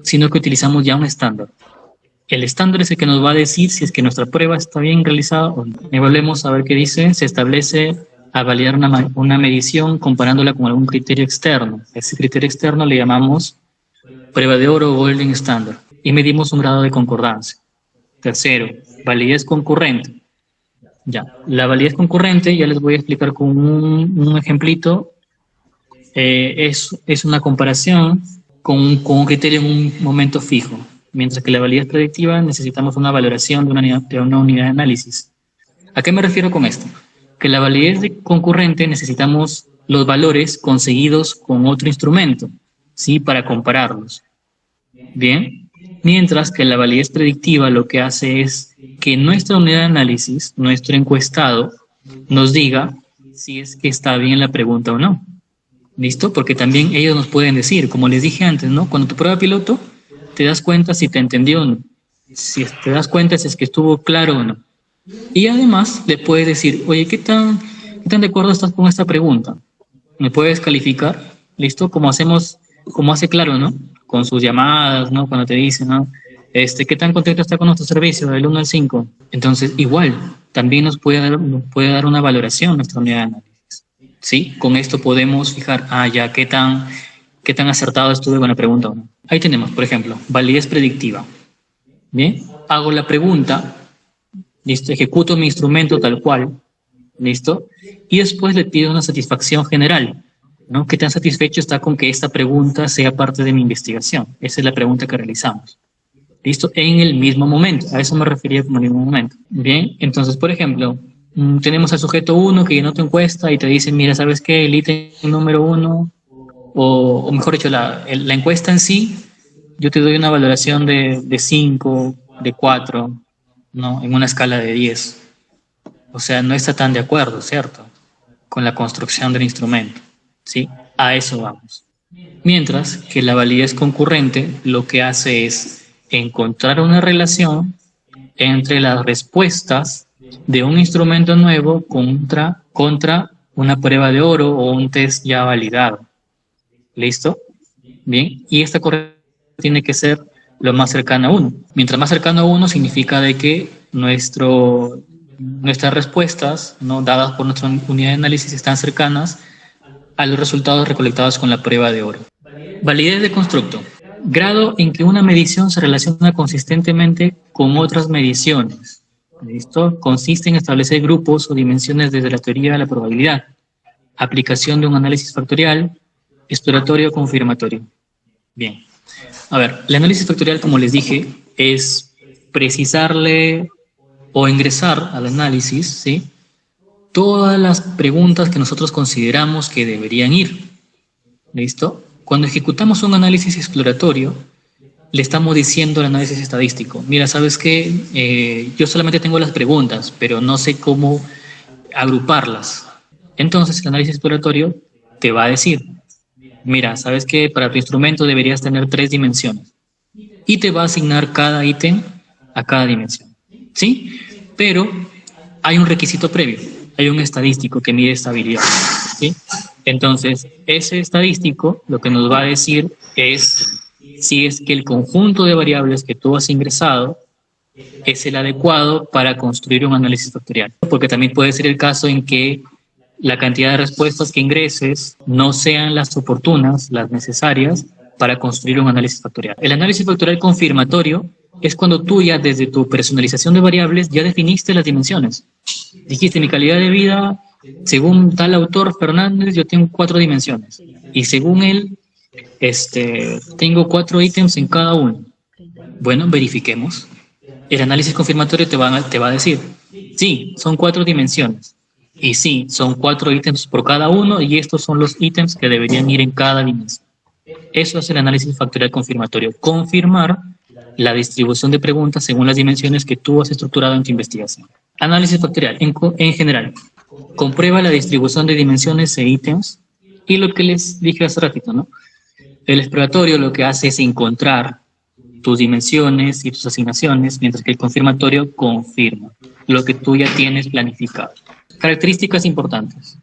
sino que utilizamos ya un estándar. El estándar es el que nos va a decir si es que nuestra prueba está bien realizada o no. Evaluemos a ver qué dice. Se establece a validar una medición comparándola con algún criterio externo. Ese criterio externo le llamamos prueba de oro o golden standard y medimos un grado de concordancia. Tercero, validez concurrente. Ya, la validez concurrente ya les voy a explicar con un ejemplito. Es una comparación con un criterio en un momento fijo, mientras que la validez predictiva necesitamos una valoración de una unidad de análisis. ¿A qué me refiero con esto? Que la validez concurrente necesitamos los valores conseguidos con otro instrumento, ¿sí? Para compararlos. Bien, mientras que la validez predictiva lo que hace es que nuestra unidad de análisis, nuestro encuestado, nos diga si es que está bien la pregunta o no. ¿Listo? Porque también ellos nos pueden decir, como les dije antes, ¿no? Cuando tu prueba piloto, te das cuenta si te entendió o no. Si te das cuenta si es que estuvo claro o no. Y además le puedes decir, oye, ¿qué tan de acuerdo estás con esta pregunta? ¿Me puedes calificar? ¿Listo? Como hace Claro, ¿no? Con sus llamadas, ¿no? Cuando te dicen, ¿no? ¿Qué tan contento está con nuestro servicio? Del 1 al 5. Entonces, igual, también nos puede dar una valoración nuestra unidad de análisis. ¿Sí? Con esto podemos fijar, ya, ¿qué tan acertado estuve con la pregunta o no? Ahí tenemos, por ejemplo, validez predictiva. Bien, hago la pregunta, listo, ejecuto mi instrumento tal cual, listo, y después le pido una satisfacción general, ¿no? ¿Qué tan satisfecho está con que esta pregunta sea parte de mi investigación? Esa es la pregunta que realizamos. ¿Listo? En el mismo momento, a eso me refería como en el mismo momento. Bien, entonces, por ejemplo, tenemos al sujeto 1 que llenó tu encuesta y te dice, mira, ¿sabes qué? El ítem número 1, o mejor dicho, la encuesta en sí, yo te doy una valoración de 5, de 4, ¿no? En una escala de 10. O sea, no está tan de acuerdo, ¿cierto? Con la construcción del instrumento, ¿sí? A eso vamos. Mientras que la validez concurrente lo que hace es encontrar una relación entre las respuestas de un instrumento nuevo contra una prueba de oro o un test ya validado. ¿Listo? Bien, y esta corrección tiene que ser lo más cercana a 1. Mientras más cercano a 1 significa de que nuestras respuestas, ¿no? Dadas por nuestra unidad de análisis están cercanas a los resultados recolectados con la prueba de oro. Validez de constructo. Grado en que una medición se relaciona consistentemente con otras mediciones. ¿Listo? Consiste en establecer grupos o dimensiones desde la teoría de la probabilidad. Aplicación de un análisis factorial, exploratorio o confirmatorio. Bien. A ver, el análisis factorial, como les dije, es precisarle o ingresar al análisis, ¿sí? Todas las preguntas que nosotros consideramos que deberían ir. ¿Listo? Cuando ejecutamos un análisis exploratorio, le estamos diciendo al análisis estadístico, mira, ¿sabes qué? Yo solamente tengo las preguntas, pero no sé cómo agruparlas. Entonces, el análisis exploratorio te va a decir, mira, ¿sabes qué? Para tu instrumento deberías tener 3 dimensiones. Y te va a asignar cada ítem a cada dimensión. ¿Sí? Pero hay un requisito previo, hay un estadístico que mide estabilidad. ¿Sí? Entonces, ese estadístico lo que nos va a decir es si es que el conjunto de variables que tú has ingresado es el adecuado para construir un análisis factorial. Porque también puede ser el caso en que la cantidad de respuestas que ingreses no sean las oportunas, las necesarias para construir un análisis factorial. El análisis factorial confirmatorio es cuando tú ya desde tu personalización de variables ya definiste las dimensiones. Dijiste, mi calidad de vida, según tal autor Fernández, yo tengo 4 dimensiones. Y según él, tengo 4 ítems en cada uno. Bueno, verifiquemos. El análisis confirmatorio te va a decir, sí, son 4 dimensiones. Y sí, son 4 ítems por cada uno y estos son los ítems que deberían ir en cada dimensión. Eso es el análisis factorial confirmatorio. Confirmar la distribución de preguntas según las dimensiones que tú has estructurado en tu investigación. Análisis factorial, en general, comprueba la distribución de dimensiones e ítems y lo que les dije hace ratito, ¿no? El exploratorio lo que hace es encontrar tus dimensiones y tus asignaciones, mientras que el confirmatorio confirma lo que tú ya tienes planificado. Características importantes.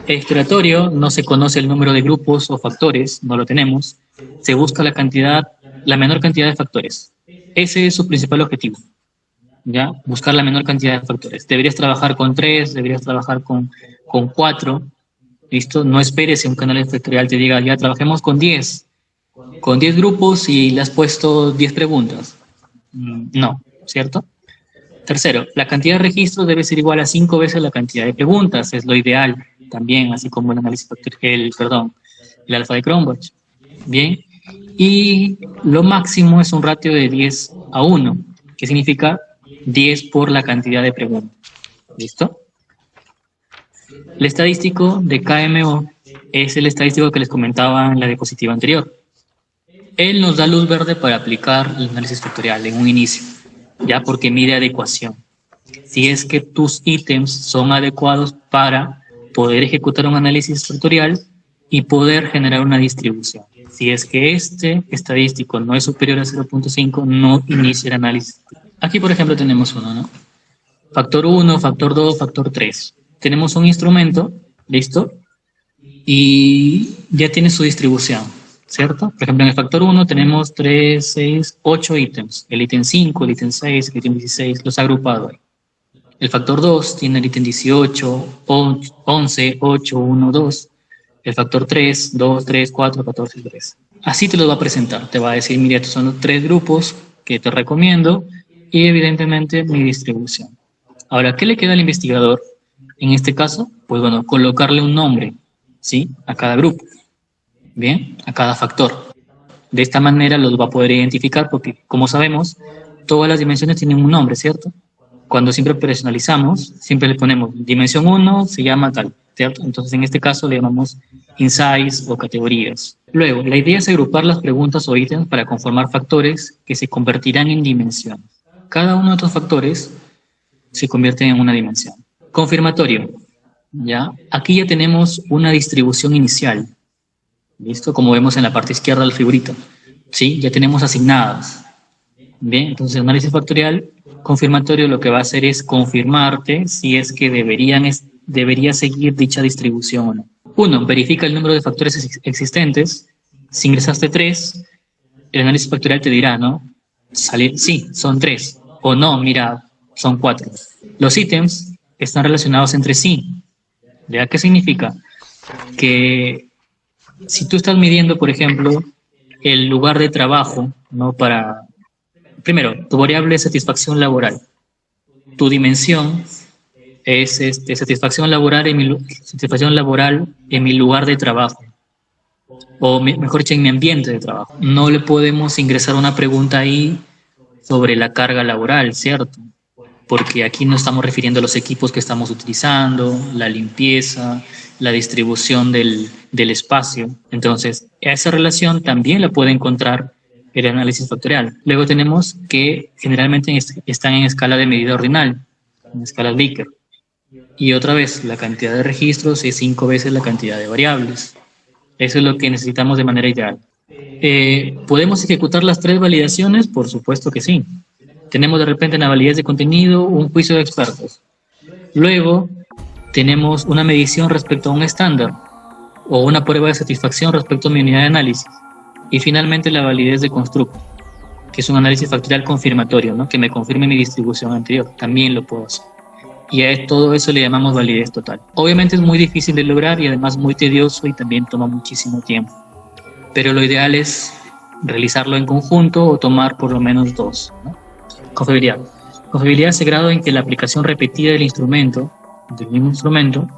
El exploratorio no se conoce el número de grupos o factores, no lo tenemos. Se busca la menor cantidad de factores. Ese es su principal objetivo. ¿Ya? Buscar la menor cantidad de factores. Deberías trabajar con 3, deberías trabajar con 4. ¿Listo? No esperes si un canal factorial te diga, ya trabajemos con 10 grupos y le has puesto 10 preguntas. No, ¿cierto? Tercero, la cantidad de registros debe ser igual a 5 veces la cantidad de preguntas, es lo ideal también, así como el análisis factorial, el alfa de Cronbach. Bien, y lo máximo es un ratio de 10:1, que significa 10 por la cantidad de preguntas. ¿Listo? El estadístico de KMO es el estadístico que les comentaba en la diapositiva anterior. Él nos da luz verde para aplicar el análisis factorial en un inicio, ya porque mide adecuación. Si es que tus ítems son adecuados para poder ejecutar un análisis factorial y poder generar una distribución. Si es que este estadístico no es superior a 0.5, no inicia el análisis. Aquí, por ejemplo, tenemos uno, ¿no? Factor 1, factor 2, factor 3. Tenemos un instrumento, ¿listo? Y ya tiene su distribución, ¿cierto? Por ejemplo, en el factor 1 tenemos 3, 6, 8 ítems. El ítem 5, el ítem 6, el ítem 16, los ha agrupado ahí. El factor 2 tiene el ítem 18, 11, 8, 1, 2. El factor 3, 2, 3, 4, 14, 3. Así te lo va a presentar. Te va a decir, mira, estos son los 3 grupos que te recomiendo y evidentemente mi distribución. Ahora, ¿qué le queda al investigador? En este caso, pues bueno, colocarle un nombre, ¿sí? A cada grupo. Bien, a cada factor. De esta manera los va a poder identificar porque, como sabemos, todas las dimensiones tienen un nombre, ¿cierto? Cuando siempre personalizamos, siempre le ponemos dimensión 1, se llama tal, ¿cierto? Entonces, en este caso le llamamos insights o categorías. Luego, la idea es agrupar las preguntas o ítems para conformar factores que se convertirán en dimensiones. Cada uno de estos factores se convierte en una dimensión. Confirmatorio, ¿ya? Aquí ya tenemos una distribución inicial. ¿Listo? Como vemos en la parte izquierda del figurito. ¿Sí? Ya tenemos asignadas. Bien, entonces el análisis factorial confirmatorio lo que va a hacer es confirmarte si es que debería seguir dicha distribución o no. 1. Verifica el número de factores existentes. Si ingresaste 3, el análisis factorial te dirá, ¿no? Sí, son 3. O no, mira, son 4. Los ítems están relacionados entre sí. ¿Ya? ¿Qué significa? Que si tú estás midiendo, por ejemplo, el lugar de trabajo, ¿no? Primero, tu variable es satisfacción laboral. Tu dimensión es satisfacción laboral en mi lugar de trabajo. O mejor dicho, en mi ambiente de trabajo. No le podemos ingresar una pregunta ahí sobre la carga laboral, ¿cierto? porque aquí no estamos refiriendo a los equipos que estamos utilizando, la limpieza, la distribución del espacio. Entonces, esa relación también la puede encontrar el análisis factorial. Luego tenemos que generalmente están en escala de medida ordinal, en escala Likert. Y otra vez, la cantidad de registros es 5 veces la cantidad de variables. Eso es lo que necesitamos de manera ideal. ¿Podemos ejecutar las 3 validaciones? Por supuesto que sí. Tenemos de repente en la validez de contenido un juicio de expertos. Luego tenemos una medición respecto a un estándar o una prueba de satisfacción respecto a mi unidad de análisis. Y finalmente la validez de constructo, que es un análisis factorial confirmatorio, ¿no? Que me confirme mi distribución anterior. También lo puedo hacer. Y a todo eso le llamamos validez total. Obviamente es muy difícil de lograr y además muy tedioso y también toma muchísimo tiempo. Pero lo ideal es realizarlo en conjunto o tomar por lo menos 2, ¿no? Confiabilidad. Confiabilidad se grado en que la aplicación repetida del mismo instrumento,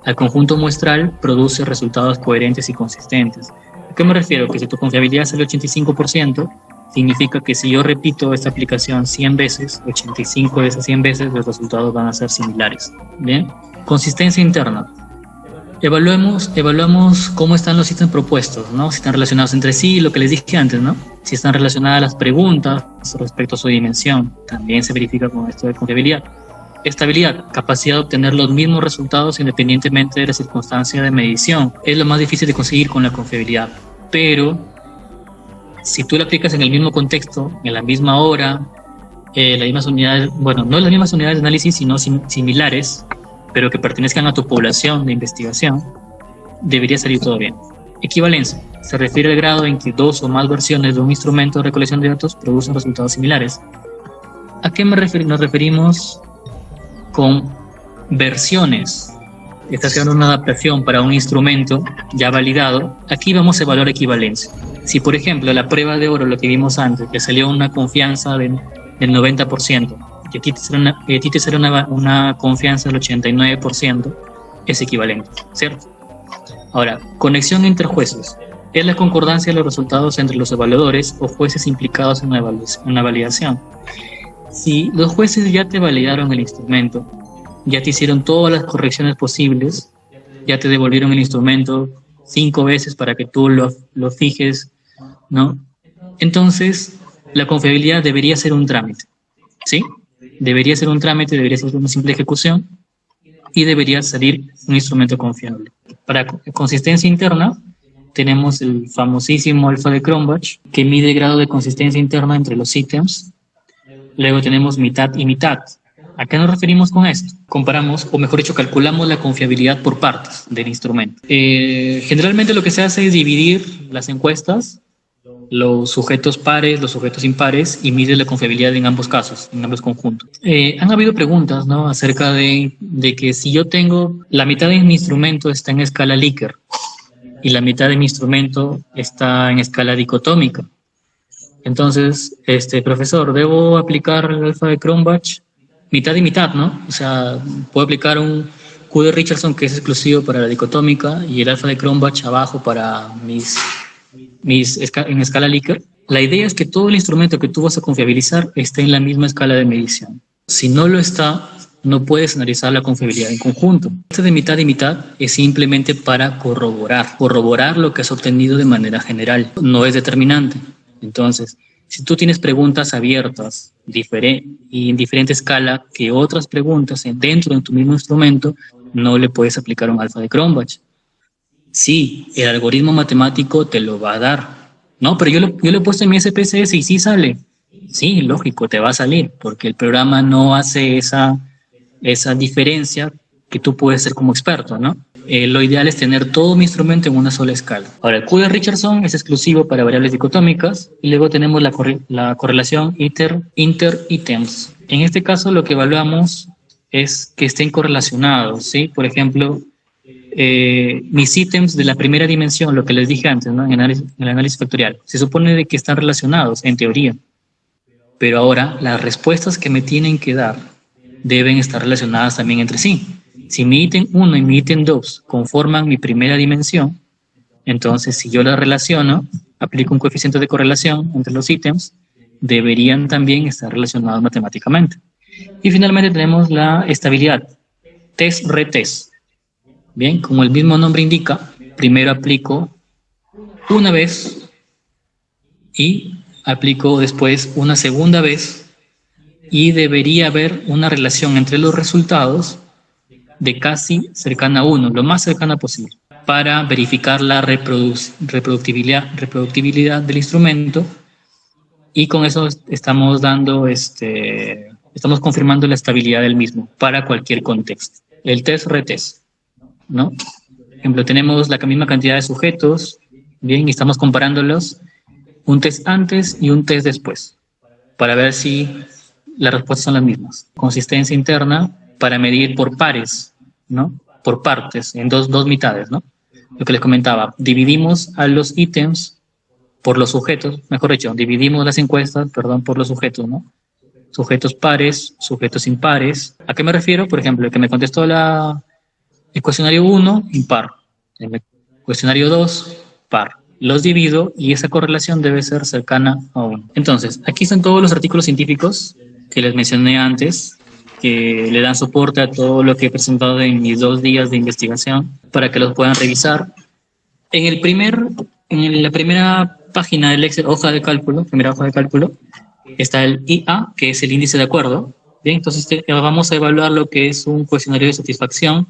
al conjunto muestral produce resultados coherentes y consistentes. ¿A qué me refiero? Que si tu confiabilidad es el 85%, significa que si yo repito esta aplicación 100 veces, 85 de esas 100 veces, los resultados van a ser similares. ¿Bien? Consistencia interna. Evaluamos cómo están los ítems propuestos, ¿no? Si están relacionados entre sí, lo que les dije antes, ¿no? Si están relacionadas las preguntas respecto a su dimensión, también se verifica con esto de confiabilidad. Estabilidad, capacidad de obtener los mismos resultados independientemente de la circunstancia de medición. Es lo más difícil de conseguir con la confiabilidad, pero si tú la aplicas en el mismo contexto, en la misma hora, las mismas unidades, bueno, no las mismas unidades de análisis, sino similares, pero que pertenezcan a tu población de investigación, debería salir todo bien. Equivalencia. Se refiere al grado en que 2 o más versiones de un instrumento de recolección de datos producen resultados similares. ¿A qué nos referimos con versiones? Estás haciendo una adaptación para un instrumento ya validado. Aquí vamos a evaluar equivalencia. Si, por ejemplo, la prueba de oro, lo que vimos antes, que salió una confianza del 90%, y a ti te sale una confianza del 89%, es equivalente, ¿cierto? Ahora, conexión entre jueces. Es la concordancia de los resultados entre los evaluadores o jueces implicados en una validación. Si los jueces ya te validaron el instrumento, ya te hicieron todas las correcciones posibles, ya te devolvieron el instrumento 5 veces para que tú lo fijes, ¿no? Entonces, la confiabilidad debería ser un trámite, ¿sí? Debería ser un trámite, debería ser una simple ejecución y debería salir un instrumento confiable. Para consistencia interna, tenemos el famosísimo alfa de Cronbach, que mide el grado de consistencia interna entre los ítems. Luego tenemos mitad y mitad. ¿A qué nos referimos con esto? Comparamos, o mejor dicho, calculamos la confiabilidad por partes del instrumento. Generalmente lo que se hace es dividir las encuestas, los sujetos pares, los sujetos impares, y mide la confiabilidad en ambos casos, en ambos conjuntos. Han habido preguntas, ¿no?, acerca de que si yo tengo la mitad de mi instrumento está en escala Likert y la mitad de mi instrumento está en escala dicotómica. Entonces, profesor, ¿debo aplicar el alfa de Cronbach? Mitad y mitad, ¿no? O sea, puedo aplicar un Q de Richardson que es exclusivo para la dicotómica y el alfa de Cronbach abajo para en escala Likert. La idea es que todo el instrumento que tú vas a confiabilizar esté en la misma escala de medición. Si no lo está, no puedes analizar la confiabilidad en conjunto. Este de mitad y mitad es simplemente para corroborar lo que has obtenido de manera general. No es determinante. Entonces, si tú tienes preguntas abiertas y en diferente escala que otras preguntas dentro de tu mismo instrumento, no le puedes aplicar un alfa de Cronbach. Sí, el algoritmo matemático te lo va a dar. No, pero yo lo he puesto en mi SPSS y sí sale. Sí, lógico, te va a salir, porque el programa no hace esa diferencia que tú puedes ser como experto, ¿no? Lo ideal es tener todo mi instrumento en una sola escala. Ahora, el Q de Richardson es exclusivo para variables dicotómicas y luego tenemos la correlación inter-ítems. En este caso, lo que evaluamos es que estén correlacionados, ¿sí? Por ejemplo, mis ítems de la primera dimensión, lo que les dije antes, ¿no?, en el análisis factorial, se supone de que están relacionados, en teoría. Pero ahora, las respuestas que me tienen que dar deben estar relacionadas también entre sí. Si mi ítem 1 y mi ítem 2 conforman mi primera dimensión, entonces si yo las relaciono, aplico un coeficiente de correlación entre los ítems, deberían también estar relacionados matemáticamente. Y finalmente tenemos la estabilidad, test-retest. Bien, como el mismo nombre indica, primero aplico una vez y aplico después una segunda vez y debería haber una relación entre los resultados de casi cercana a 1, lo más cercana posible, para verificar la reproductibilidad del instrumento, y con eso estamos estamos confirmando la estabilidad del mismo para cualquier contexto. El test-retest, ¿no? Por ejemplo, tenemos la misma cantidad de sujetos, bien, y estamos comparándolos, un test antes y un test después, para ver si las respuestas son las mismas. Consistencia interna para medir por pares, ¿no? Por partes, en dos mitades, ¿no? Lo que les comentaba, dividimos a los ítems por los sujetos, mejor dicho, dividimos las encuestas, perdón, por los sujetos, ¿no? Sujetos pares, sujetos impares. ¿A qué me refiero? Por ejemplo, el que me contestó el cuestionario 1, impar. El cuestionario 2, par. Los divido y esa correlación debe ser cercana a 1. Entonces, aquí están todos los artículos científicos que les mencioné antes, que le dan soporte a todo lo que he presentado en mis 2 días de investigación, para que los puedan revisar. En la primera página del Excel, primera hoja de cálculo, está el IA, que es el índice de acuerdo. Bien, entonces vamos a evaluar lo que es un cuestionario de satisfacción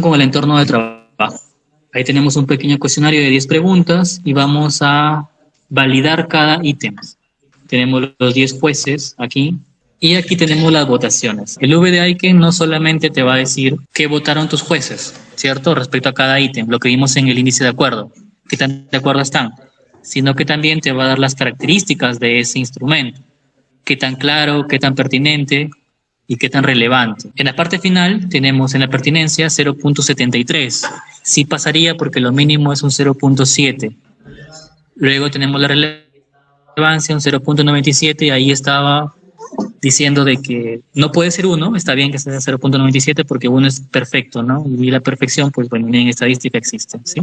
con el entorno de trabajo. Ahí tenemos un pequeño cuestionario de 10 preguntas y vamos a validar cada ítem. Tenemos los 10 jueces aquí y aquí tenemos las votaciones. El VDIQ no solamente te va a decir qué votaron tus jueces, ¿cierto? Respecto a cada ítem, lo que vimos en el índice de acuerdo, qué tan de acuerdo están, sino que también te va a dar las características de ese instrumento, qué tan claro, qué tan pertinente y qué tan relevante. En la parte final tenemos en la pertinencia 0.73. Sí pasaría porque lo mínimo es un 0.7. Luego tenemos la relevancia, un 0.97, y ahí estaba diciendo de que no puede ser 1, está bien que sea 0.97 porque 1 es perfecto, ¿no? Y la perfección, pues bueno, en estadística existe, ¿sí?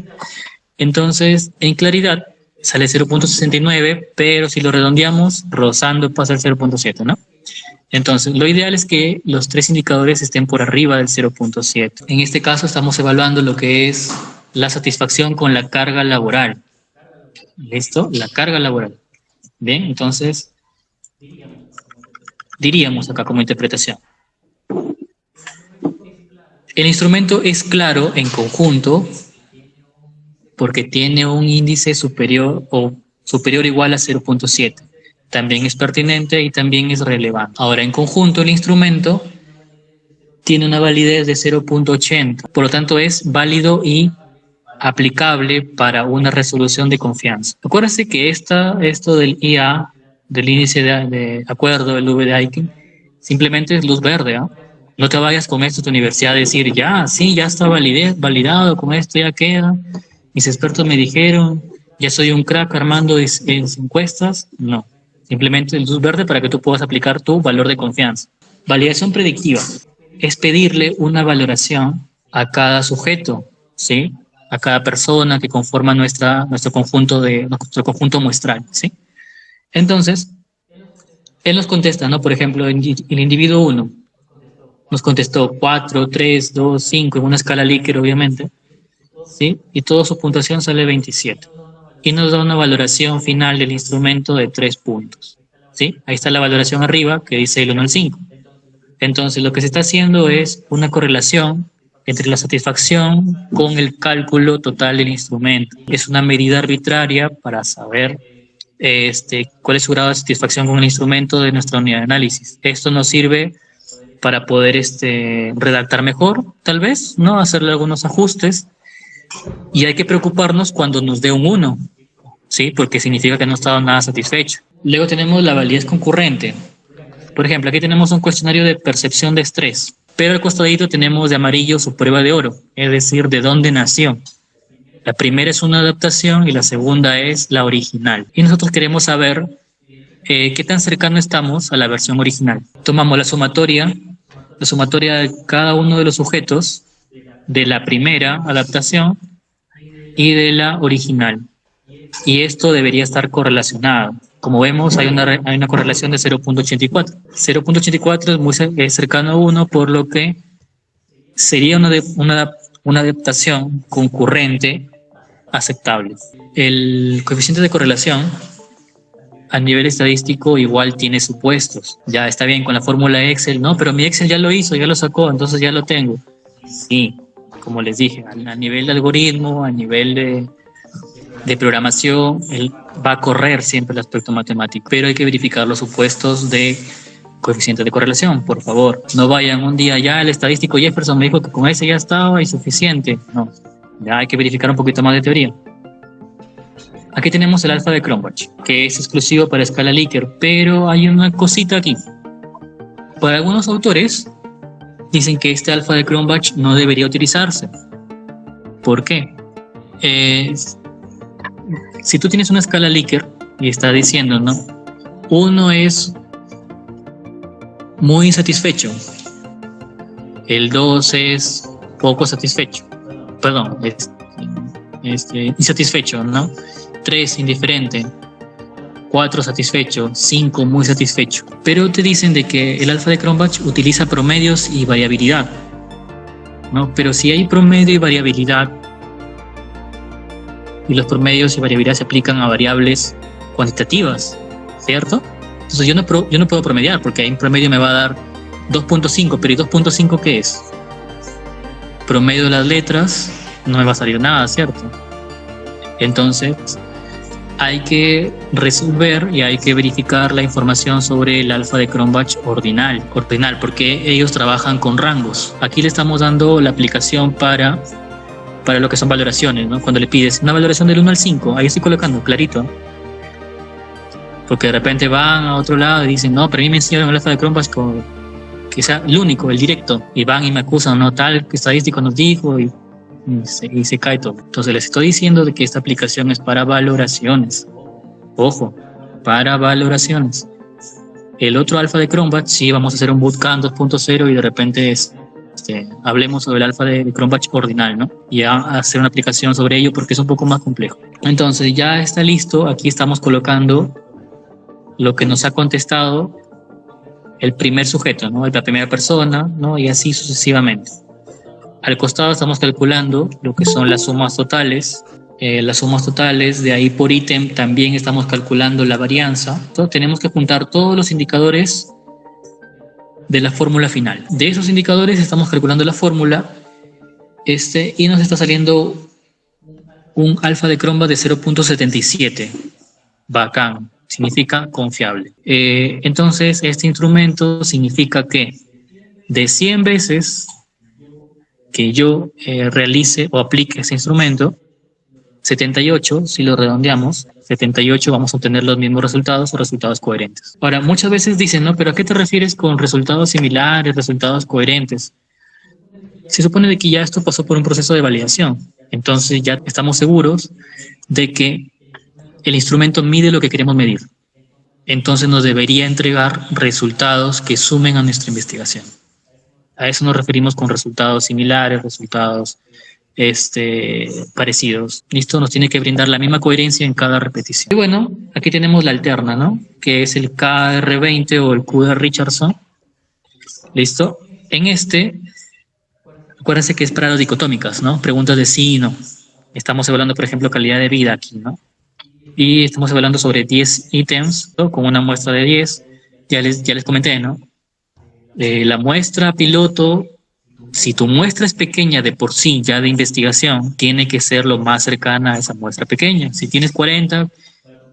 Entonces, en claridad sale 0.69, pero si lo redondeamos, rozando pasa el 0.7, ¿no? Entonces, lo ideal es que los 3 indicadores estén por arriba del 0.7. En este caso estamos evaluando lo que es la satisfacción con la carga laboral. ¿Listo? La carga laboral. Bien, entonces diríamos acá como interpretación: el instrumento es claro en conjunto porque tiene un índice superior o igual a 0.7. También es pertinente y también es relevante. Ahora, en conjunto, el instrumento tiene una validez de 0.80. Por lo tanto, es válido y aplicable para una resolución de confianza. Acuérdense que esto del IA, del índice de acuerdo, el VDIQ, simplemente es luz verde, ¿eh? No te vayas con esto a tu universidad a decir, ya está validado, con esto ya queda. Mis expertos me dijeron, ya soy un crack armando encuestas. No. Simplemente el luz verde para que tú puedas aplicar tu valor de confianza. Validación predictiva es pedirle una valoración a cada sujeto, ¿sí? A cada persona que conforma nuestro conjunto muestral, ¿sí? Entonces, él nos contesta, ¿no? Por ejemplo, el individuo 1 nos contestó 4, 3, 2, 5, en una escala Likert, obviamente, ¿sí? Y toda su puntuación sale 27. Y nos da una valoración final del instrumento de 3 puntos, ¿sí? Ahí está la valoración arriba que dice el 1 al 5. Entonces, lo que se está haciendo es una correlación entre la satisfacción con el cálculo total del instrumento. Es una medida arbitraria para saber cuál es su grado de satisfacción con el instrumento de nuestra unidad de análisis. Esto nos sirve para poder redactar mejor, tal vez, ¿no? Hacerle algunos ajustes. Y hay que preocuparnos cuando nos dé un 1, ¿sí? Porque significa que no estaba nada satisfecho. Luego tenemos la validez concurrente. Por ejemplo, aquí tenemos un cuestionario de percepción de estrés, pero al costadito tenemos de amarillo su prueba de oro, es decir, de dónde nació. La primera es una adaptación y la segunda es la original. Y nosotros queremos saber qué tan cercano estamos a la versión original. Tomamos la sumatoria de cada uno de los sujetos de la primera adaptación y de la original. Y esto debería estar correlacionado como vemos, hay una correlación de 0.84. 0.84 es cercano a 1, por lo que sería una adaptación concurrente aceptable. El coeficiente de correlación a nivel estadístico igual tiene supuestos. Ya está bien con la fórmula Excel, no, pero mi Excel ya lo hizo, ya lo sacó, entonces ya lo tengo. Sí, como les dije, a nivel de algoritmo, a nivel de programación, él va a correr siempre el aspecto matemático, pero hay que verificar los supuestos de coeficiente de correlación, por favor. No vayan un día, ya el estadístico Jefferson me dijo que con ese ya estaba y suficiente. No, ya hay que verificar un poquito más de teoría. Aquí tenemos el alfa de Cronbach, que es exclusivo para escala Likert, pero hay una cosita aquí. Para algunos autores dicen que este alfa de Cronbach no debería utilizarse. ¿Por qué? Si tú tienes una escala Likert y está diciendo, ¿no? Uno es muy insatisfecho, el 2 es poco satisfecho, perdón, insatisfecho, ¿no? 3 indiferente, 4 satisfecho, 5 muy satisfecho. Pero te dicen de que el alfa de Cronbach utiliza promedios y variabilidad, ¿no? Pero si hay promedio y variabilidad, y los promedios y variabilidad se aplican a variables cuantitativas, ¿cierto? Entonces yo no puedo promediar, porque ahí en promedio me va a dar 2.5, pero ¿y 2.5 qué es? Promedio de las letras, no me va a salir nada, ¿cierto? Entonces hay que resolver y hay que verificar la información sobre el alfa de Cronbach ordinal, porque ellos trabajan con rangos. Aquí le estamos dando la aplicación para lo que son valoraciones, ¿no? Cuando le pides una valoración del 1 al 5, ahí estoy colocando clarito, ¿no? Porque de repente van a otro lado y dicen, no, pero a mí me enseñaron el alfa de Cronbach que sea el único, el directo, y van y me acusan, no, tal estadístico nos dijo, y se cae todo. Entonces les estoy diciendo de que esta aplicación es para valoraciones. Ojo, para valoraciones. El otro alfa de Cronbach, sí, vamos a hacer un bootcamp 2.0 y de repente hablemos sobre el alfa de Cronbach ordinal, ¿no? Y a hacer una aplicación sobre ello porque es un poco más complejo. Entonces ya está listo, aquí estamos colocando lo que nos ha contestado el primer sujeto, ¿no? La primera persona, ¿no? Y así sucesivamente. Al costado estamos calculando lo que son las sumas totales. Las sumas totales, de ahí por ítem también estamos calculando la varianza. Entonces tenemos que juntar todos los indicadores de la fórmula final. De esos indicadores estamos calculando la fórmula y nos está saliendo un alfa de Cronbach de 0.77. Bacán, significa confiable. Entonces este instrumento significa que de 100 veces que yo realice o aplique ese instrumento, 78, si lo redondeamos, 78 vamos a obtener los mismos resultados o resultados coherentes. Ahora, muchas veces dicen, ¿no? ¿Pero a qué te refieres con resultados similares, resultados coherentes? Se supone de que ya esto pasó por un proceso de validación. Entonces ya estamos seguros de que el instrumento mide lo que queremos medir. Entonces nos debería entregar resultados que sumen a nuestra investigación. A eso nos referimos con resultados similares, resultados parecidos. Listo, nos tiene que brindar la misma coherencia en cada repetición. Y bueno, aquí tenemos la alterna, ¿no? Que es el KR20 o el Q de Richardson. Listo. En acuérdense que es para las dicotómicas, ¿no? Preguntas de sí y no. Estamos evaluando, por ejemplo, calidad de vida aquí, ¿no? Y estamos evaluando sobre 10 ítems, ¿no? Con una muestra de 10. Ya les comenté, ¿no? La muestra piloto, si tu muestra es pequeña de por sí, ya de investigación, tiene que ser lo más cercana a esa muestra pequeña. Si tienes 40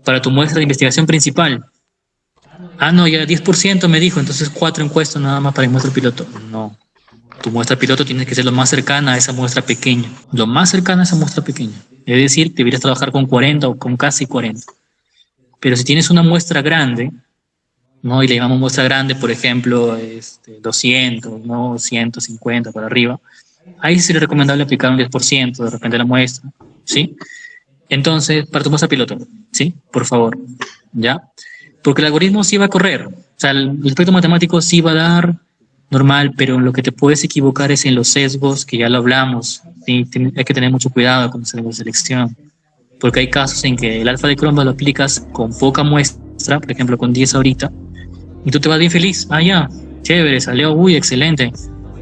para tu muestra de investigación principal, no, ya 10% me dijo, entonces 4 encuestas nada más para mi muestra piloto. No, tu muestra piloto tiene que ser lo más cercana a esa muestra pequeña. Lo más cercana a esa muestra pequeña. Es decir, deberías trabajar con 40 o con casi 40. Pero si tienes una muestra grande, ¿no? Y le llamamos muestra grande, por ejemplo, 200, ¿no? 150 para arriba. Ahí sería recomendable aplicar un 10% de repente de la muestra, ¿sí? Entonces, para tu muestra piloto, ¿sí? Por favor, ¿ya? Porque el algoritmo sí va a correr. O sea, el aspecto matemático sí va a dar normal, pero lo que te puedes equivocar es en los sesgos, que ya lo hablamos, ¿sí? Hay que tener mucho cuidado con los sesgos de selección. Porque hay casos en que el alfa de Cronbach lo aplicas con poca muestra muestra, por ejemplo, con 10 ahorita, y tú te vas bien feliz. Ah, ya, chévere, salió, uy, excelente.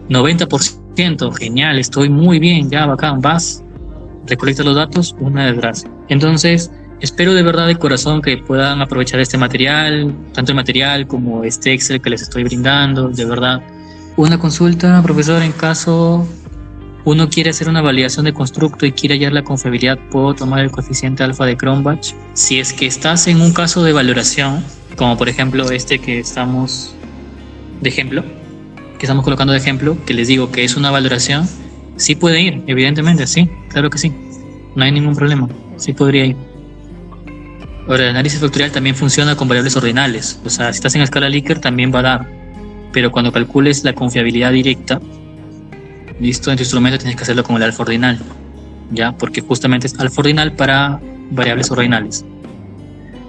90%, genial, estoy muy bien, ya, bacán, vas, recolectas los datos, una desgracia. Entonces, espero de verdad de corazón que puedan aprovechar este material, tanto el material como este Excel que les estoy brindando, de verdad. Una consulta, profesor, en caso uno quiere hacer una validación de constructo y quiere hallar la confiabilidad, ¿puedo tomar el coeficiente alfa de Cronbach? Si es que estás en un caso de valoración, como por ejemplo este que estamos colocando de ejemplo, que les digo que es una valoración, sí puede ir, evidentemente, sí, claro que sí, no hay ningún problema, sí podría ir. Ahora, el análisis factorial también funciona con variables ordinales, o sea, si estás en escala Likert también va a dar, pero cuando calcules la confiabilidad directa, listo, en tu instrumento tienes que hacerlo con el alfa ordinal, ya, porque justamente es alfa ordinal para variables ordinales.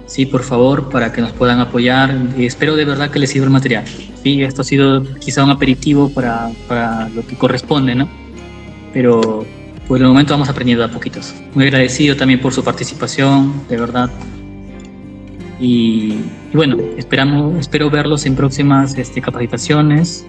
Sí, por favor, para que nos puedan apoyar. Espero de verdad que les sirva el material. Sí, esto ha sido quizá un aperitivo para lo que corresponde, ¿no? Pero por el momento vamos aprendiendo a poquitos. Muy agradecido también por su participación, de verdad. Y bueno, espero verlos en próximas capacitaciones.